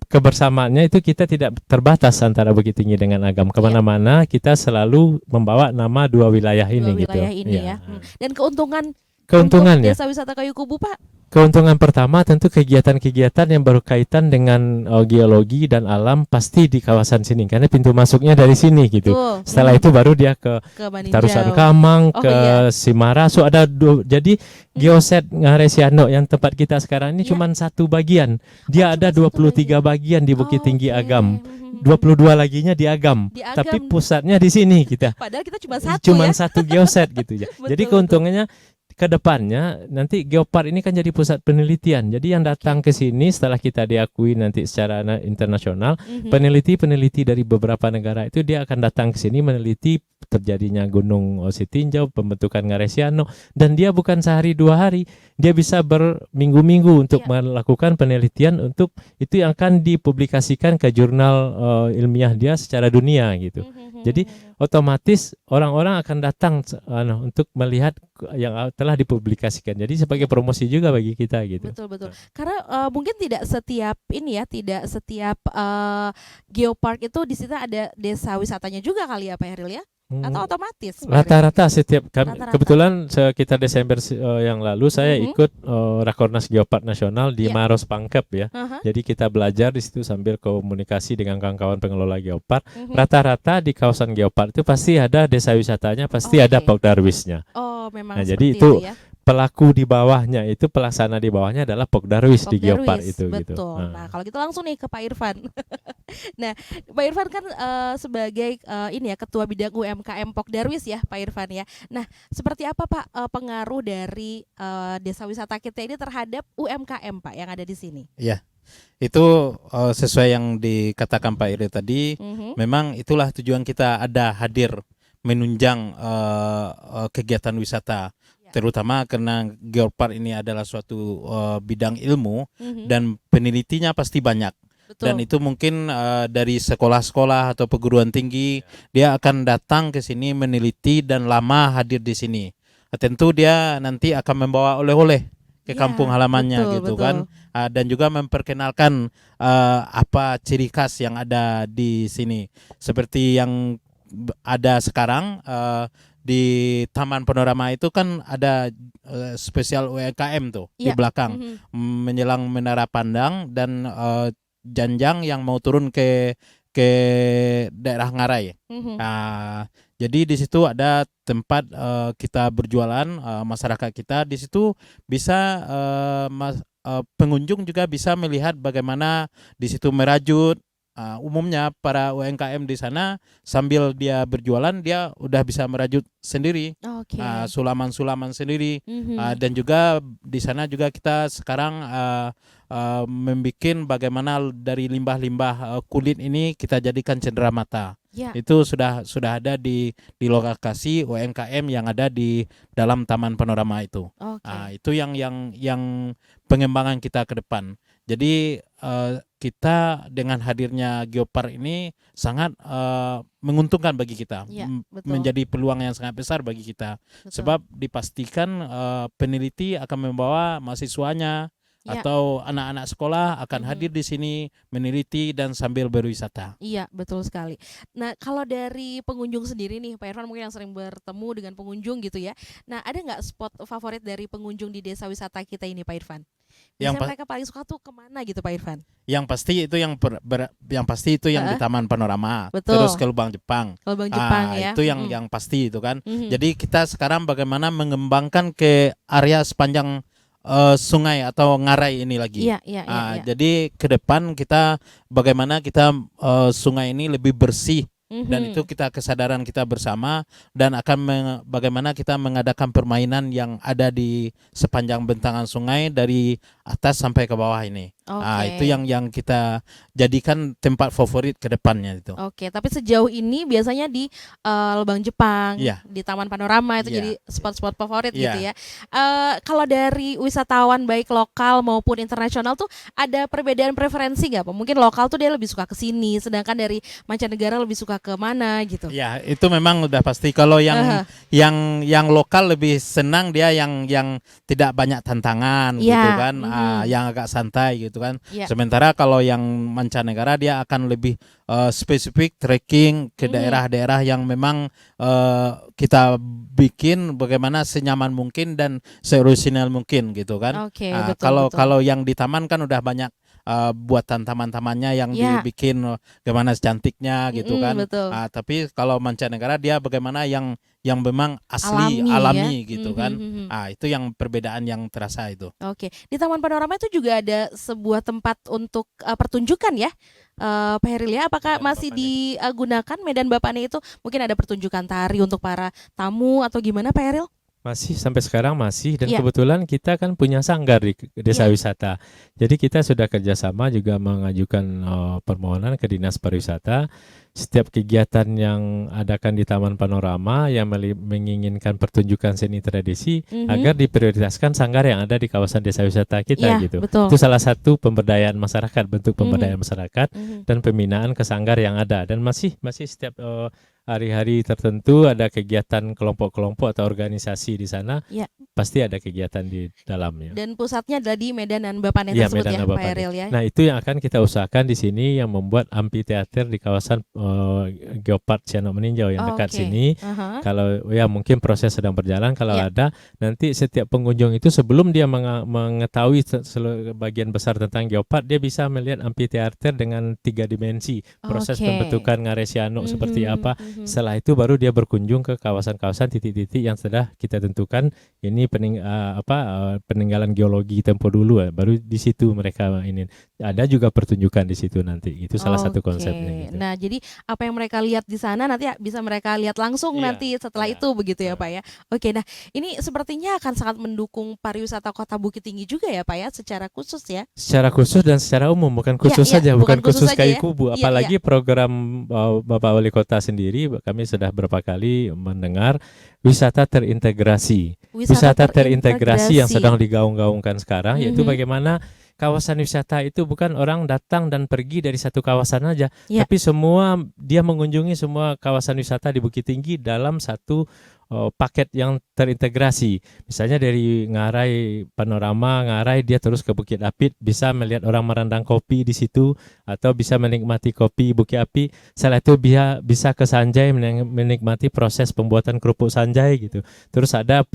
kebersamaannya itu kita tidak terbatas antara Bukit Tinggi dengan Agam. Kemana-mana kita selalu membawa nama 2 wilayah ini. Dan keuntungannya Desa Wisata Kayukubu Pak? Keuntungan pertama tentu kegiatan-kegiatan yang berkaitan dengan geologi dan alam pasti di kawasan sini karena pintu masuknya dari sini gitu. Setelah itu baru dia ke Tarusan Kamang, ke Simarasu ada jadi Geoset Ngarai Sianok yang tempat kita sekarang ini cuma satu bagian. Dia ada 23 bagian di Bukit Tinggi Agam. 22 laginya di Agam. Tapi pusatnya di sini kita. Padahal kita cuma satu geoset gitu ya. Jadi keuntungannya ke depannya nanti Geopark ini kan jadi pusat penelitian. Jadi yang datang ke sini setelah kita diakui nanti secara internasional, peneliti-peneliti dari beberapa negara itu dia akan datang ke sini meneliti terjadinya Gunung Sitinjau, pembentukan Ngarai Sianok, dan dia bukan sehari 2 hari, dia bisa berminggu-minggu untuk melakukan penelitian untuk itu yang akan dipublikasikan ke jurnal ilmiah dia secara dunia gitu. Jadi otomatis orang-orang akan datang untuk melihat yang telah dipublikasikan. Jadi sebagai promosi juga bagi kita gitu. Betul. Karena mungkin tidak setiap geopark itu di situ ada desa wisatanya juga kali ya Pak Heril ya? Atau otomatis? Rata-rata setiap kebetulan sekitar Desember yang lalu saya ikut Rakornas Geopark Nasional di Maros Pangkep ya. Jadi kita belajar di situ sambil komunikasi dengan kawan-kawan pengelola geopark. Rata-rata di kawasan geopark itu pasti ada desa wisatanya, pasti ada Pokdarwisnya. Memang jadi itu ya? Pelaku di bawahnya itu pelaksana di bawahnya adalah Pokdarwis di Geopark itu. Betul. Gitu. Nah kalau gitu langsung nih ke Pak Irfan. Nah Pak Irfan kan sebagai ketua bidang UMKM Pokdarwis ya Pak Irfan ya. Nah seperti apa Pak pengaruh dari desa wisata kita ini terhadap UMKM Pak yang ada di sini? Iya. Itu sesuai yang dikatakan Pak Iril tadi. Memang itulah tujuan kita ada hadir menunjang kegiatan wisata. Terutama karena Geopark ini adalah suatu bidang ilmu dan penelitinya pasti banyak. Betul. Dan itu mungkin dari sekolah-sekolah atau perguruan tinggi dia akan datang ke sini meneliti dan lama hadir di sini. Tentu dia nanti akan membawa oleh-oleh ke kampung halamannya betul. Kan. Dan juga memperkenalkan apa ciri khas yang ada di sini. Seperti yang ada sekarang di Taman Panorama itu kan ada spesial UMKM tuh di belakang menjelang Menara Pandang dan Janjang yang mau turun ke daerah Ngarai. Jadi di situ ada tempat kita berjualan, masyarakat kita di situ bisa pengunjung juga bisa melihat bagaimana di situ merajut. Umumnya para UMKM di sana sambil dia berjualan dia udah bisa merajut sendiri, sulaman-sulaman sendiri, dan juga di sana juga kita sekarang membuat bagaimana dari limbah-limbah kulit ini kita jadikan cenderamata. Itu sudah ada di lokasi UMKM yang ada di dalam Taman Panorama itu. Itu yang pengembangan kita ke depan. Jadi kita dengan hadirnya Geopark ini sangat menguntungkan bagi kita, menjadi peluang yang sangat besar bagi kita. Sebab dipastikan peneliti akan membawa mahasiswanya atau anak-anak sekolah akan hadir di sini meneliti dan sambil berwisata. Iya, betul sekali. Nah, kalau dari pengunjung sendiri nih, Pak Irfan mungkin yang sering bertemu dengan pengunjung gitu ya. Nah, ada nggak spot favorit dari pengunjung di desa wisata kita ini, Pak Irfan? Biasanya mereka paling suka tuh kemana gitu, Pak Irfan? Yang pasti itu yang di Taman Panorama. Betul. Terus ke Lubang Jepang. Lubang Jepang ya. Itu yang pasti itu kan. Jadi kita sekarang bagaimana mengembangkan ke area sepanjang sungai atau ngarai ini lagi. Jadi ke depan kita bagaimana kita sungai ini lebih bersih dan itu kesadaran kita bersama dan akan bagaimana kita mengadakan permainan yang ada di sepanjang bentangan sungai dari atas sampai ke bawah ini. Itu yang kita jadikan tempat favorit ke depannya itu. Tapi sejauh ini biasanya di Lubang Jepang, di Taman Panorama itu jadi spot-spot favorit gitu ya. Kalau dari wisatawan baik lokal maupun internasional tuh ada perbedaan preferensi nggak, Pak? Mungkin lokal tuh dia lebih suka ke sini, sedangkan dari mancanegara lebih suka ke mana gitu. Ya, itu memang udah pasti. Kalau yang lokal lebih senang dia yang tidak banyak tantangan gitu kan, yang agak santai gitu kan. Sementara kalau yang mancanegara dia akan lebih spesifik trekking ke daerah-daerah yang memang kita bikin bagaimana senyaman mungkin dan seorisinal mungkin gitu kan. Kalau yang di taman kan udah banyak buatan taman-tamannya yang dibikin bagaimana secantiknya gitu kan. Tapi kalau mancanegara dia bagaimana yang memang asli alami gitu kan. Itu yang perbedaan yang terasa itu. Di Taman Panorama itu juga ada sebuah tempat untuk pertunjukan ya, Pak Heril ya. Apakah masih digunakan medan Bapakne itu? Mungkin ada pertunjukan tari untuk para tamu atau gimana, Pak Heril? Masih sampai sekarang masih, dan kebetulan kita kan punya sanggar di desa wisata. Jadi kita sudah kerjasama juga mengajukan permohonan ke Dinas Pariwisata. Setiap kegiatan yang adakan di Taman Panorama yang menginginkan pertunjukan seni tradisi agar diprioritaskan sanggar yang ada di kawasan desa wisata kita gitu. Itu salah satu pemberdayaan masyarakat, bentuk pemberdayaan masyarakat dan pembinaan ke sanggar yang ada, dan masih setiap hari-hari tertentu ada kegiatan kelompok-kelompok atau organisasi di sana, pasti ada kegiatan di dalamnya. Dan pusatnya adalah di Medan dan Bapakne tersebut ya, Pak Heril ya. Nah, itu yang akan kita usahakan di sini, yang membuat amphitheater di kawasan Geopark Sianok Meninjau yang dekat sini. Kalau mungkin proses sedang berjalan, kalau ada nanti setiap pengunjung itu sebelum dia mengetahui bagian besar tentang Geopark, dia bisa melihat amphitheater dengan 3 dimensi, proses pembentukan ngarai Sianok seperti apa. Setelah itu baru dia berkunjung ke kawasan-kawasan titik-titik yang sudah kita tentukan ini peninggalan geologi tempo dulu, baru di situ mereka ini ada juga pertunjukan di situ nanti. Itu salah satu konsepnya gitu. Nah, jadi apa yang mereka lihat di sana nanti bisa mereka lihat langsung nanti setelah itu begitu ya, Pak ya. Nah ini sepertinya akan sangat mendukung pariwisata Kota Bukit Tinggi juga ya, Pak ya, secara khusus ya. Secara khusus dan secara umum, bukan khusus saja, bukan khusus Kayu Kubu. Apalagi program Bapak Wali Kota sendiri, kami sudah berapa kali mendengar wisata terintegrasi. Wisata terintegrasi yang sedang digaung-gaungkan sekarang, yaitu bagaimana kawasan wisata itu bukan orang datang dan pergi dari satu kawasan aja, tapi semua dia mengunjungi semua kawasan wisata di Bukit Tinggi dalam satu paket yang terintegrasi. Misalnya dari Ngarai Panorama, Ngarai dia terus ke Bukit Apit, bisa melihat orang merendang kopi di situ atau bisa menikmati kopi Bukit Api. Setelah itu bisa ke Sanjay menikmati proses pembuatan kerupuk Sanjay gitu. Terus ada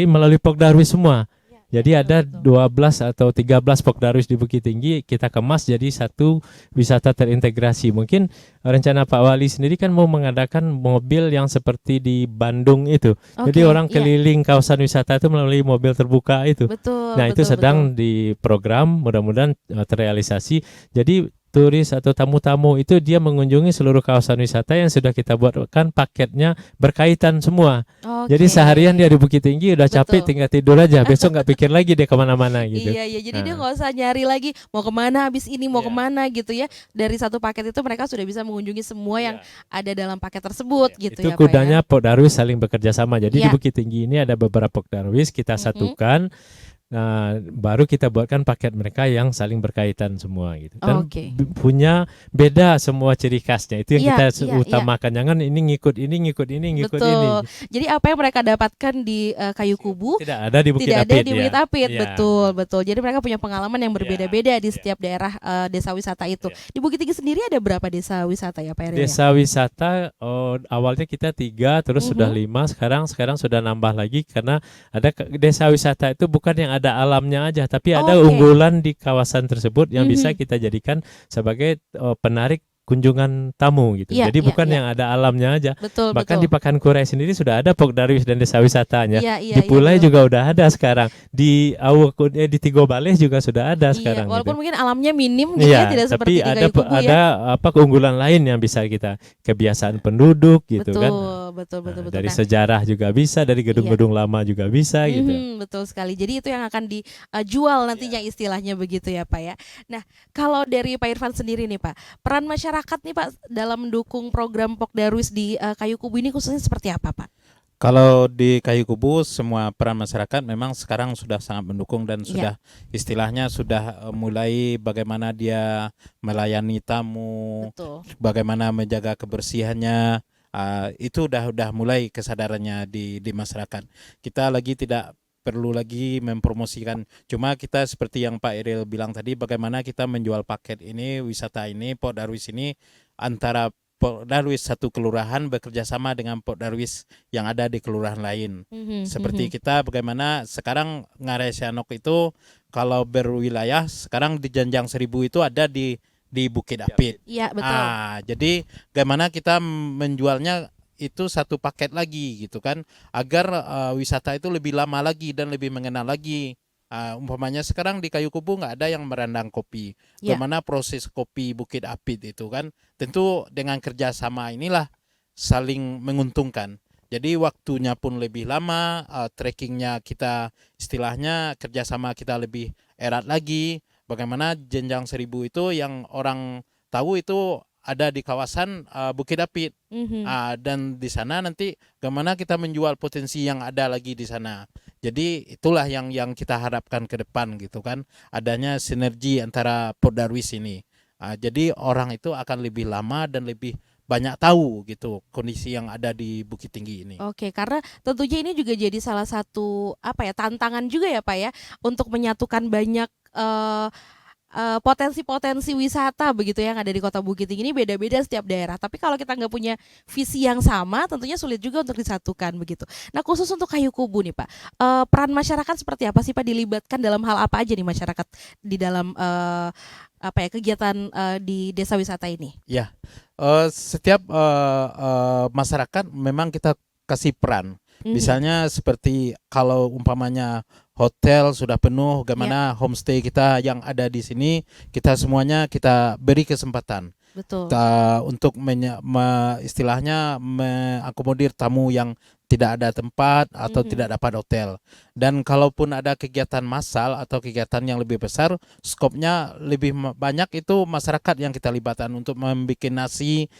melalui Pokdarwis semua. Jadi ada 12 atau 13 Pokdarwis di Bukit Tinggi kita kemas jadi satu wisata terintegrasi. Mungkin rencana Pak Wali sendiri kan mau mengadakan mobil yang seperti di Bandung itu. Jadi orang keliling kawasan wisata itu melalui mobil terbuka itu. Nah, itu sedang diprogram, mudah-mudahan terrealisasi. Jadi turis atau tamu-tamu itu dia mengunjungi seluruh kawasan wisata yang sudah kita buatkan paketnya berkaitan semua. Jadi seharian dia di Bukit Tinggi udah capek, tinggal tidur aja, besok nggak pikir lagi dia kemana-mana gitu. Iya, jadi dia nggak usah nyari lagi mau kemana habis ini, mau kemana gitu ya. Dari satu paket itu mereka sudah bisa mengunjungi semua yang ada dalam paket tersebut gitu itu ya Pak kudanya ya. Pok Darwis saling bekerja sama. Jadi di Bukit Tinggi ini ada beberapa Pok Darwis kita satukan. Nah, baru kita buatkan paket mereka yang saling berkaitan semua gitu. Dan punya beda semua ciri khasnya. Itu yang kita utamakan. Jangan ini ngikut ini. Betul. Jadi apa yang mereka dapatkan di Kayu Kubu tidak ada di Bukit tidak Apit. ada di Bukit Apit. Betul. Jadi mereka punya pengalaman yang berbeda-beda di setiap daerah desa wisata itu. Di Bukit Tinggi sendiri ada berapa desa wisata ya Pak Eril? Desa wisata awalnya kita 3, terus sudah 5, sekarang sudah nambah lagi karena ada desa wisata itu bukan yang ada alamnya aja, tapi ada unggulan di kawasan tersebut yang bisa kita jadikan sebagai penarik kunjungan tamu gitu. Jadi bukan yang ada alamnya aja. Bahkan di Pakan Kurai sendiri sudah ada Pok Darwis dan desa wisatanya. Di Pulai juga udah ada sekarang. Di di Tigo Baleh juga sudah ada sekarang. Walaupun mungkin alamnya minim gitu ya, tidak seperti di Kayu Kubu ada keunggulan lain yang bisa kita, kebiasaan penduduk gitu kan. Betul. Dari sejarah juga bisa, dari gedung-gedung lama juga bisa gitu. Betul sekali. Jadi itu yang akan dijual nantinya istilahnya begitu ya Pak ya. Nah, kalau dari Pak Irfan sendiri nih Pak, peran masyarakat nih Pak dalam mendukung program Pok Darwis di Kayu Kubu ini khususnya seperti apa Pak? Kalau di Kayu Kubu semua peran masyarakat memang sekarang sudah sangat mendukung dan sudah istilahnya sudah mulai bagaimana dia melayani tamu, bagaimana menjaga kebersihannya, itu udah mulai kesadarannya di masyarakat. Kita lagi tidak perlu lagi mempromosikan, cuma kita seperti yang Pak Eril bilang tadi, bagaimana kita menjual paket ini, wisata ini, Pok Darwis ini, antara Pok Darwis satu kelurahan bekerja sama dengan Pok Darwis yang ada di kelurahan lain. Seperti kita bagaimana sekarang Ngarai Sianok itu kalau berwilayah sekarang di Janjang Seribu itu ada di Bukit Apit. Iya, betul. Jadi bagaimana kita menjualnya itu satu paket lagi gitu kan, agar wisata itu lebih lama lagi dan lebih mengenal lagi. Umpamanya sekarang di Kayu Kubu nggak ada yang merandang kopi. Bagaimana proses kopi Bukit Apit itu kan, tentu dengan kerjasama inilah saling menguntungkan. Jadi waktunya pun lebih lama, trackingnya kita istilahnya kerjasama kita lebih erat lagi. Bagaimana Jenjang Seribu itu yang orang tahu itu ada di kawasan Bukit Apit, dan di sana nanti bagaimana kita menjual potensi yang ada lagi di sana. Jadi itulah yang kita harapkan ke depan gitu kan, adanya sinergi antara Pok Darwis ini. Jadi orang itu akan lebih lama dan lebih banyak tahu gitu kondisi yang ada di Bukit Tinggi ini. Karena tentunya ini juga jadi salah satu tantangan juga ya Pak ya, untuk menyatukan banyak potensi-potensi wisata begitu yang ada di Kota Bukit Tinggi ini beda-beda setiap daerah. Tapi kalau kita nggak punya visi yang sama, tentunya sulit juga untuk disatukan begitu. Nah, khusus untuk Kayu Kubu nih Pak, peran masyarakat seperti apa sih Pak, dilibatkan dalam hal apa aja nih masyarakat di dalam kegiatan di desa wisata ini? Ya, setiap masyarakat memang kita kasih peran. Misalnya seperti kalau umpamanya hotel sudah penuh, bagaimana homestay kita yang ada di sini, kita semuanya kita beri kesempatan. Untuk istilahnya mengakomodir tamu yang tidak ada tempat atau tidak dapat hotel. Dan kalaupun ada kegiatan massal atau kegiatan yang lebih besar, skopnya lebih banyak, itu masyarakat yang kita libatkan untuk membuat nasi,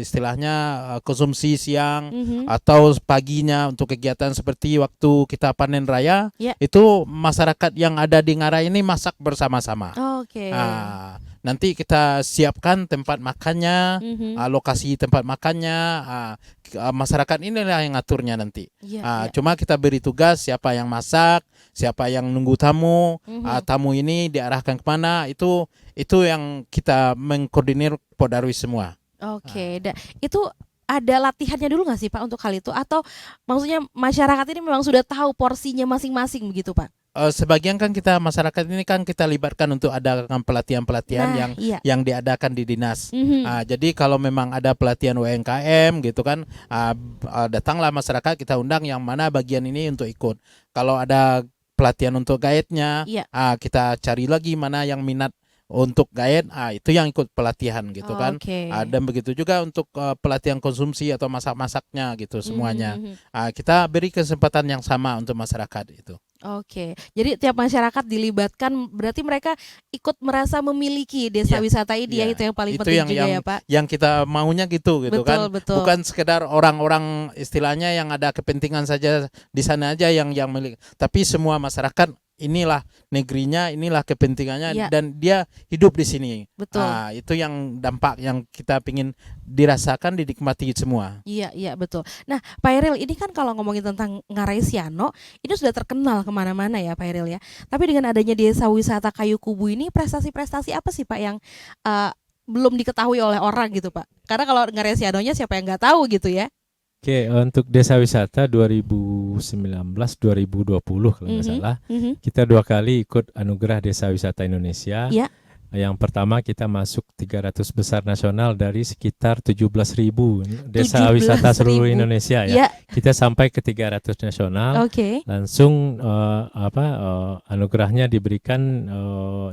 istilahnya konsumsi siang atau paginya untuk kegiatan seperti waktu kita panen raya, itu masyarakat yang ada di Ngarai ini masak bersama-sama. Nanti kita siapkan tempat makannya, lokasi tempat makannya, masyarakat inilah yang ngaturnya nanti. Cuma kita beri tugas siapa yang masak, siapa yang nunggu tamu, tamu ini diarahkan kemana, itu yang kita mengkoordinir Pok Darwis semua. Itu ada latihannya dulu nggak sih Pak untuk hal itu, atau maksudnya masyarakat ini memang sudah tahu porsinya masing-masing begitu Pak? Sebagian kan kita masyarakat ini kan kita libatkan untuk adakan pelatihan-pelatihan yang diadakan di dinas. Jadi kalau memang ada pelatihan UMKM gitu kan, datanglah masyarakat, kita undang yang mana bagian ini untuk ikut. Kalau ada pelatihan untuk guide-nya. Iya. Kita cari lagi mana yang minat untuk guide, itu yang ikut pelatihan gitu kan. Oke. Dan begitu juga untuk pelatihan konsumsi atau masak-masaknya gitu semuanya. Kita beri kesempatan yang sama untuk masyarakat itu. Oke, jadi tiap masyarakat dilibatkan, berarti mereka ikut merasa memiliki desa wisata ini ya, itu yang paling penting juga ya Pak. Yang kita maunya gitu Betul, kan, betul. bukan sekedar orang-orang istilahnya yang ada kepentingan saja di sana aja yang milik, tapi semua masyarakat. Inilah negerinya, inilah kepentingannya, dan dia hidup di sini. Betul. Itu yang dampak yang kita ingin dirasakan, dinikmati semua. Iya betul. Nah Pak Eril, ini kan kalau ngomongin tentang Ngarai Siano, ini sudah terkenal kemana-mana ya Pak Eril ya. Tapi dengan adanya desa wisata Kayu Kubu ini, prestasi-prestasi apa sih Pak yang belum diketahui oleh orang gitu Pak? Karena kalau Ngarai Sianonya siapa yang nggak tahu gitu ya. Oke, untuk desa wisata 2019-2020 kalau nggak salah, kita 2 kali ikut anugerah desa wisata Indonesia. Iya. Yang pertama kita masuk 300 besar nasional dari sekitar 17.000 desa wisata seluruh Indonesia ya. Kita sampai ke 300 nasional. Langsung anugerahnya diberikan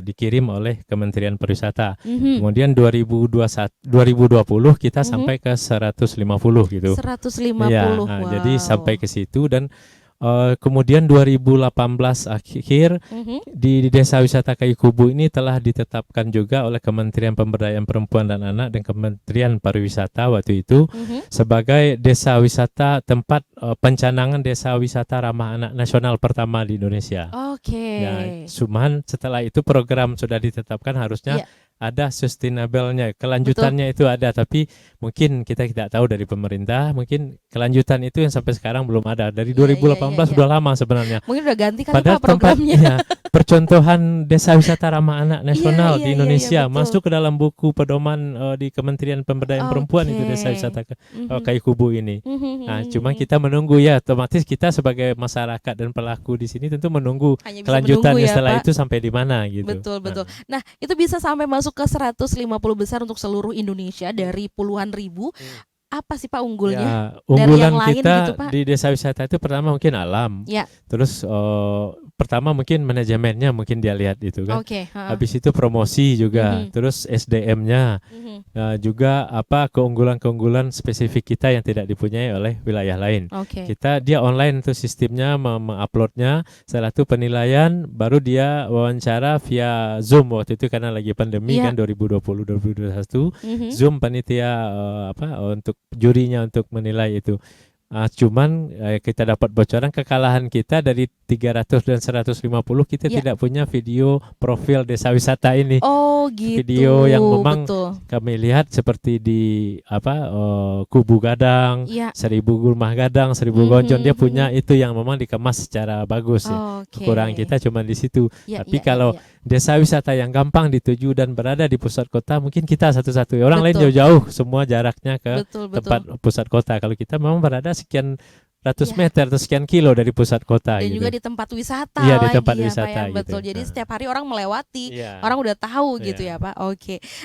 dikirim oleh Kementerian Pariwisata. Kemudian 2020 kita sampai ke 150 gitu. 150. Ya, wow. Jadi sampai ke situ dan kemudian 2018 akhir di Desa Wisata Kayu Kubu ini telah ditetapkan juga oleh Kementerian Pemberdayaan Perempuan dan Anak dan Kementerian Pariwisata waktu itu sebagai desa wisata tempat pencanangan desa wisata ramah anak nasional pertama di Indonesia. Ya, cuman setelah itu program sudah ditetapkan harusnya ada sustainable-nya, kelanjutannya itu ada, tapi mungkin kita tidak tahu dari pemerintah, mungkin kelanjutan itu yang sampai sekarang belum ada. Dari 2018 sudah lama sebenarnya. Mungkin udah ganti kali Padahal Pak programnya. Percontohan desa wisata ramah anak nasional di Indonesia masuk ke dalam buku pedoman di Kementerian Pemberdayaan Perempuan itu desa wisata Kayu Kubu ini. Nah, cuma kita menunggu ya, otomatis kita sebagai masyarakat dan pelaku di sini tentu menunggu kelanjutannya setelah itu sampai di mana gitu. Betul. Nah, itu bisa sampai masuk ke 150 besar untuk seluruh Indonesia dari puluhan ribu. Apa sih Pak unggulnya? Unggulan dari yang lain kita gitu, Pak? di desa wisata itu pertama mungkin alam. Terus pertama mungkin manajemennya mungkin dia lihat itu kan. Habis itu promosi juga. Terus SDM-nya juga keunggulan-keunggulan spesifik kita yang tidak dipunyai oleh wilayah lain. Dia online tuh sistemnya menguploadnya. Setelah itu penilaian, baru dia wawancara via Zoom waktu itu karena lagi pandemi kan 2020-2021. Zoom panitia untuk jurinya untuk menilai itu. Cuman kita dapat bocoran kekalahan kita dari 300 dan 150 kita tidak punya video profil desa wisata ini. Gitu. Video yang memang kami lihat seperti di Kubu Gadang, 1000 Rumah Gadang, 1000 Gonjon, dia punya itu yang memang dikemas secara bagus ya. Kekurangan kita cuma di situ. Tapi kalau desa wisata yang gampang dituju dan berada di pusat kota, mungkin kita satu-satu. Orang lain jauh-jauh, semua jaraknya ke tempat pusat kota. Kalau kita memang berada sekian ratus meter atau sekian kilo dari pusat kota. Dan gitu. juga di tempat wisata. Iya, di tempat wisata. Pak, ya. Betul. Jadi setiap hari orang melewati, orang udah tahu gitu ya Pak.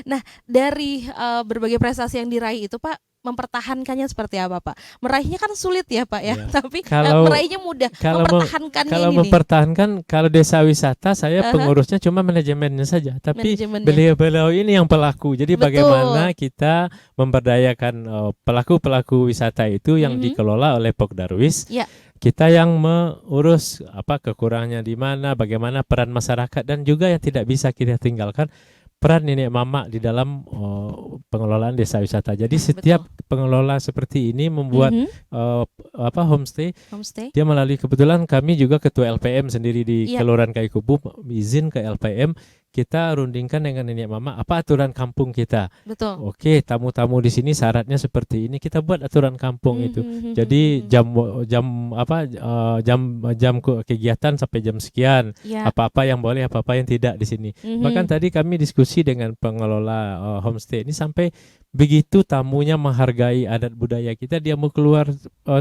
Nah, dari berbagai prestasi yang diraih itu Pak, mempertahankannya seperti apa Pak? Meraihnya kan sulit ya Pak ya, tapi meraihnya mudah. Mempertahankannya kalau mempertahankan, kalau desa wisata saya pengurusnya cuma manajemennya saja, tapi beliau-beliau ini yang pelaku. Jadi bagaimana kita memberdayakan pelaku-pelaku wisata itu yang dikelola oleh Pokdarwis. Kita yang mengurus kekurangannya di mana, bagaimana peran masyarakat, dan juga yang tidak bisa kita tinggalkan peran nenek mama di dalam pengelolaan desa wisata. Jadi setiap pengelola seperti ini membuat homestay. Dia melalui, kebetulan kami juga ketua LPM sendiri di Kelurahan Kayu Kubu, izin ke LPM, kita rundingkan dengan nenek mama apa aturan kampung kita. Oke, tamu-tamu di sini syaratnya seperti ini, kita buat aturan kampung itu. Jadi jam kegiatan sampai jam sekian. Apa-apa yang boleh, apa-apa yang tidak di sini. Bahkan tadi kami diskusi dengan pengelola homestay ini sampai begitu tamunya menghargai adat budaya kita, dia mau keluar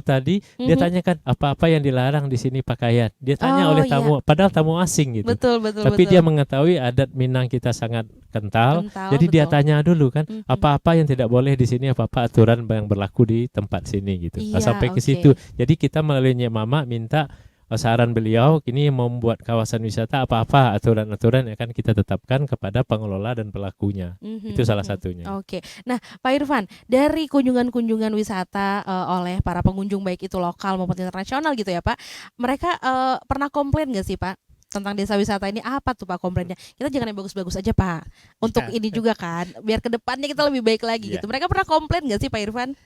tadi dia tanyakan apa-apa yang dilarang di sini pakaian. Dia tanya oleh tamu, padahal tamu asing gitu. Tapi dia mengetahui adat Minang kita sangat kental, jadi dia tanya dulu kan apa-apa yang tidak boleh di sini, apa-apa aturan yang berlaku di tempat sini gitu. Sampai ke situ. Jadi kita melalui Nyek Mama minta saran beliau ini membuat kawasan wisata apa-apa aturan-aturan yang akan kita tetapkan kepada pengelola dan pelakunya. Itu salah satunya. Oke. Nah, Pak Irfan, dari kunjungan-kunjungan wisata oleh para pengunjung baik itu lokal maupun internasional gitu ya Pak, mereka pernah komplain nggak sih Pak tentang desa wisata ini? Apa tuh Pak komplainnya? Kita jangan yang bagus-bagus aja Pak. Untuk ini juga kan, biar kedepannya kita lebih baik lagi gitu. Mereka pernah komplain nggak sih Pak Irfan?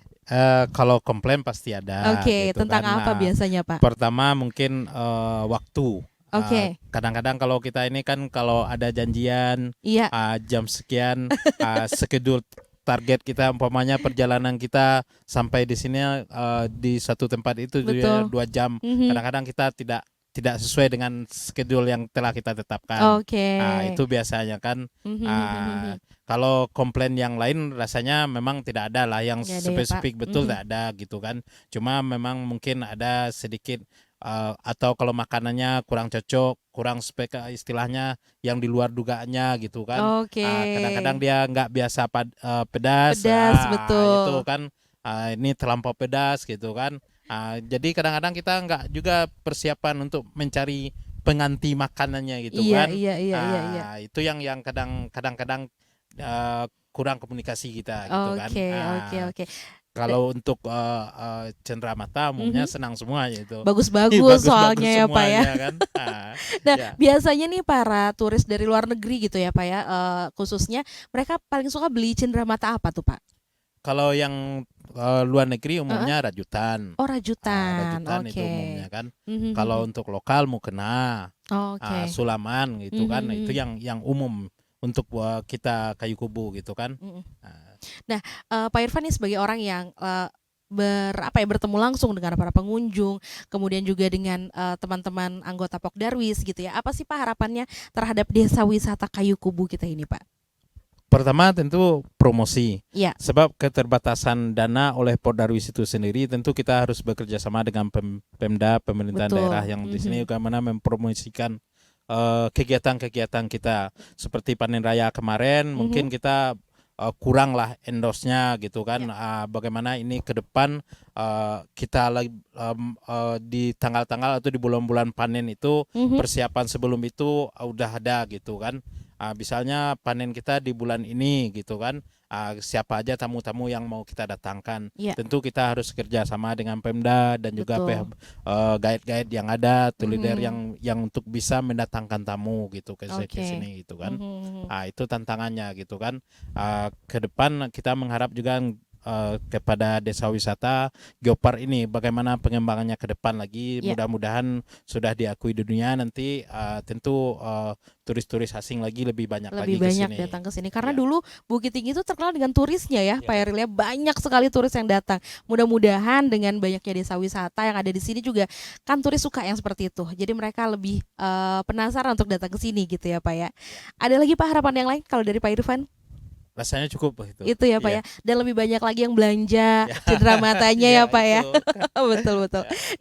Kalau komplain pasti ada. Oke, gitu tentang kan. apa biasanya Pak? Pertama mungkin waktu. Oke. Kadang-kadang kalau kita ini kan kalau ada janjian Iya. jam sekian, schedule target kita umpamanya perjalanan kita sampai di sini di satu tempat itu Betul. 2 jam. Kadang-kadang kita tidak sesuai dengan schedule yang telah kita tetapkan. Oke. Itu biasanya kan. Kalau komplain yang lain rasanya memang tidak ada lah yang Nggak ada ya, spesifik Pak. betul tidak ada gitu kan. Cuma memang mungkin ada sedikit atau kalau makanannya kurang cocok, kurang spek istilahnya yang di luar dugaannya gitu kan. Oke. Kadang-kadang dia nggak biasa pedas. Pedas, betul. Itu kan ini terlampau pedas gitu kan. Jadi kadang-kadang kita nggak juga persiapan untuk mencari pengganti makanannya gitu kan. Iya. Itu yang kadang-kadang kurang komunikasi kita gitu kan. Oke. Kalau untuk cenderamata umumnya senang semua itu. Bagus-bagus soalnya ya Pak ya. Kan? Nah, biasanya nih para turis dari luar negeri gitu ya Pak ya, khususnya mereka paling suka beli cenderamata apa tuh Pak? Kalau yang luar negeri umumnya rajutan. Oh, rajutan. Rajutan itu umumnya kan. Kalau untuk lokal mukena, sulaman gitu kan. Itu yang umum untuk kita kayu kubu gitu kan. Nah, Pak Irfan nih sebagai orang yang bertemu langsung dengan para pengunjung, kemudian juga dengan teman-teman anggota Pokdarwis gitu ya. Apa sih Pak harapannya terhadap desa wisata kayu kubu kita ini Pak? Pertama tentu promosi. Ya. Sebab keterbatasan dana oleh Pokdarwis itu sendiri, tentu kita harus bekerja sama dengan Pemda, pemerintahan daerah yang di sini bagaimana mempromosikan kegiatan-kegiatan kita. Seperti panen raya kemarin, mungkin kita kurang lah endorse-nya gitu kan. Bagaimana ini ke depan kita lagi di tanggal-tanggal atau di bulan-bulan panen itu persiapan sebelum itu udah ada gitu kan. Misalnya panen kita di bulan ini gitu kan, siapa aja tamu-tamu yang mau kita datangkan. Tentu kita harus kerja sama dengan Pemda dan juga guide-guide yang ada, tour leader yang untuk bisa mendatangkan tamu gitu ke sini gitu kan. Itu tantangannya gitu kan. Ke depan kita mengharap juga kepada desa wisata Geopark ini bagaimana pengembangannya ke depan lagi. Mudah-mudahan sudah diakui di dunia nanti, tentu turis-turis asing lagi lebih banyak datang ke sini karena dulu Bukit Tinggi itu terkenal dengan turisnya ya Pak Eril ya, banyak sekali turis yang datang. Mudah-mudahan dengan banyaknya desa wisata yang ada di sini juga kan turis suka yang seperti itu, jadi mereka lebih penasaran untuk datang ke sini gitu ya Pak ya. Ada lagi Pak harapan yang lain kalau dari Pak Irfan? Rasanya cukup itu ya Pak ya, dan lebih banyak lagi yang belanja cenderamata-nya ya Pak ya. Betul.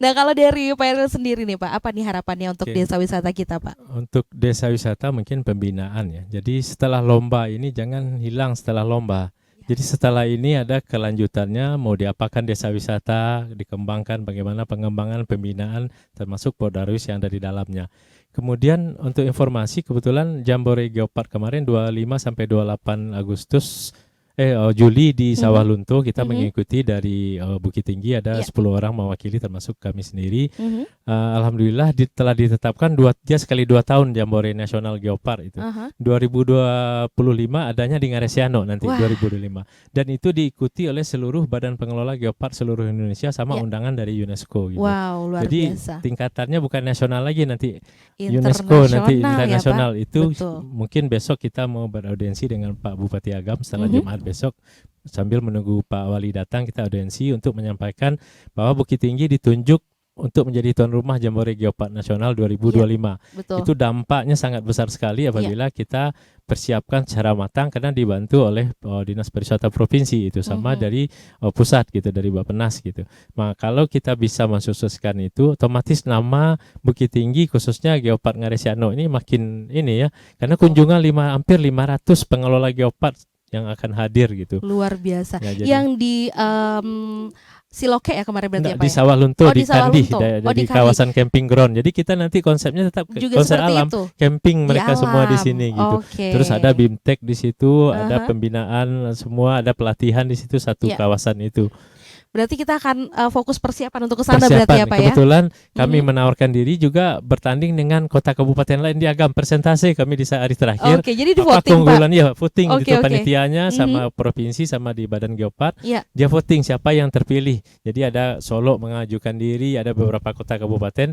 Nah, kalau dari Pak Eril sendiri nih Pak, apa nih harapannya untuk desa wisata kita Pak? Untuk desa wisata mungkin pembinaan ya. Jadi setelah lomba ini jangan hilang setelah lomba. Jadi setelah ini ada kelanjutannya, mau diapakan desa wisata, dikembangkan bagaimana pengembangan pembinaan termasuk Pokdarwis yang ada di dalamnya. Kemudian untuk informasi, kebetulan Jambore Geopark kemarin 25 sampai 28 Juli di Sawah Lunto kita mengikuti dari Bukit Tinggi, ada 10 orang mewakili termasuk kami sendiri. Alhamdulillah telah ditetapkan sekali 2 tahun Jambore Nasional Geopark itu. 2025 adanya di Ngaresiano nanti. 2025. Dan itu diikuti oleh seluruh badan pengelola Geopark seluruh Indonesia sama undangan dari UNESCO gitu. Wow, luar Jadi biasa. tingkatannya bukan nasional lagi nanti UNESCO, nanti internasional ya, itu. Mungkin besok kita mau beraudiensi dengan Pak Bupati Agam setelah Jumat besok, sambil menunggu Pak Wali datang kita audiensi untuk menyampaikan bahwa Bukit Tinggi ditunjuk untuk menjadi tuan rumah Jambore Geopark Nasional 2025. Itu dampaknya sangat besar sekali apabila kita persiapkan secara matang karena dibantu oleh Dinas Pariwisata Provinsi itu sama dari pusat gitu, dari Bappenas gitu. Nah, kalau kita bisa mensukseskan itu, otomatis nama Bukit Tinggi khususnya Geopark Ngaresiano ini makin ini ya, karena kunjungan hampir 500 pengelola Geopark yang akan hadir gitu. Luar biasa. Ya, yang di Siloke ya kemarin berarti di Sawah Lunto, di di Kandi, Sawah di kawasan camping ground. Jadi kita nanti konsepnya tetap juga konsep seperti alam, itu. camping mereka Di semua di alam. sini gitu. Oke. Terus ada BIMTEK di situ, ada pembinaan semua, ada pelatihan di situ satu kawasan itu. Berarti kita akan fokus persiapan untuk ke sana berarti ya Pak ya. Kebetulan kami menawarkan diri juga bertanding dengan kota kabupaten lain di Agam, presentasi kami di hari terakhir. Oke, jadi di Apa voting keunggulan Pak. ya, voting Oke, gitu oke. panitianya sama provinsi sama di Badan Geopark. Iya. Dia voting siapa yang terpilih. Jadi ada Solo mengajukan diri, ada beberapa kota kabupaten.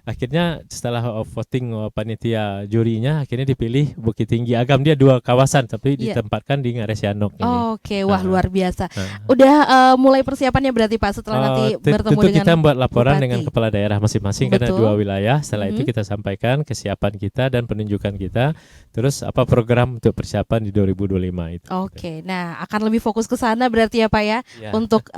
Akhirnya setelah voting panitia jurinya akhirnya dipilih Bukit Tinggi Agam. Dia 2 kawasan tapi ditempatkan di Ngarai Sianok ini. Oke, wah luar biasa. Udah mulai persiapannya berarti Pak setelah nanti bertemu tentu dengan kita buat laporan bupati. dengan kepala daerah masing-masing karena Betul. 2 wilayah. Setelah itu kita sampaikan kesiapan kita dan penunjukan kita. Terus apa program untuk persiapan di 2025 itu. Oke, nah akan lebih fokus ke sana berarti ya Pak ya, Ya. untuk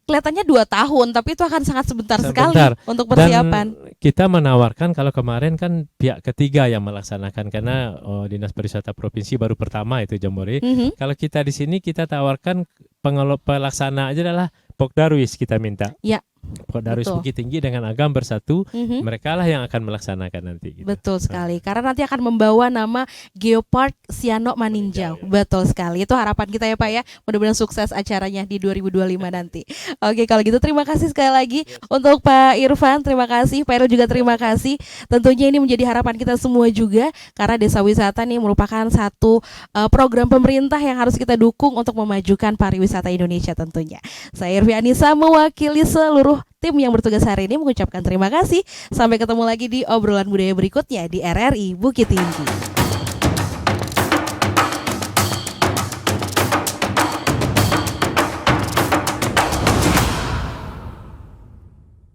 kelihatannya 2 tahun, tapi itu akan sangat sebentar sekali untuk persiapan. Dan kita menawarkan kalau kemarin kan pihak ketiga yang melaksanakan karena Dinas Pariwisata Provinsi baru pertama itu Jambore. Kalau kita di sini kita tawarkan pelaksana aja adalah Pokdarwis kita minta. Ya. Pokdarwis Betul. Bukit Tinggi dengan Agam bersatu, mereka lah yang akan melaksanakan nanti. Gitu. Betul sekali, karena nanti akan membawa nama Geopark Sianok Maninjau. Betul sekali, itu harapan kita ya Pak ya. Mudah-mudahan sukses acaranya di 2025 nanti. Oke, kalau gitu terima kasih sekali lagi untuk Pak Irfan, terima kasih. Pak Irul juga terima kasih. Tentunya ini menjadi harapan kita semua juga, karena desa wisata nih merupakan satu program pemerintah yang harus kita dukung untuk memajukan pariwisata Indonesia tentunya. Saya Irvi Anissa mewakili seluruh tim yang bertugas hari ini mengucapkan terima kasih. Sampai ketemu lagi di obrolan budaya berikutnya di RRI Bukit Tinggi.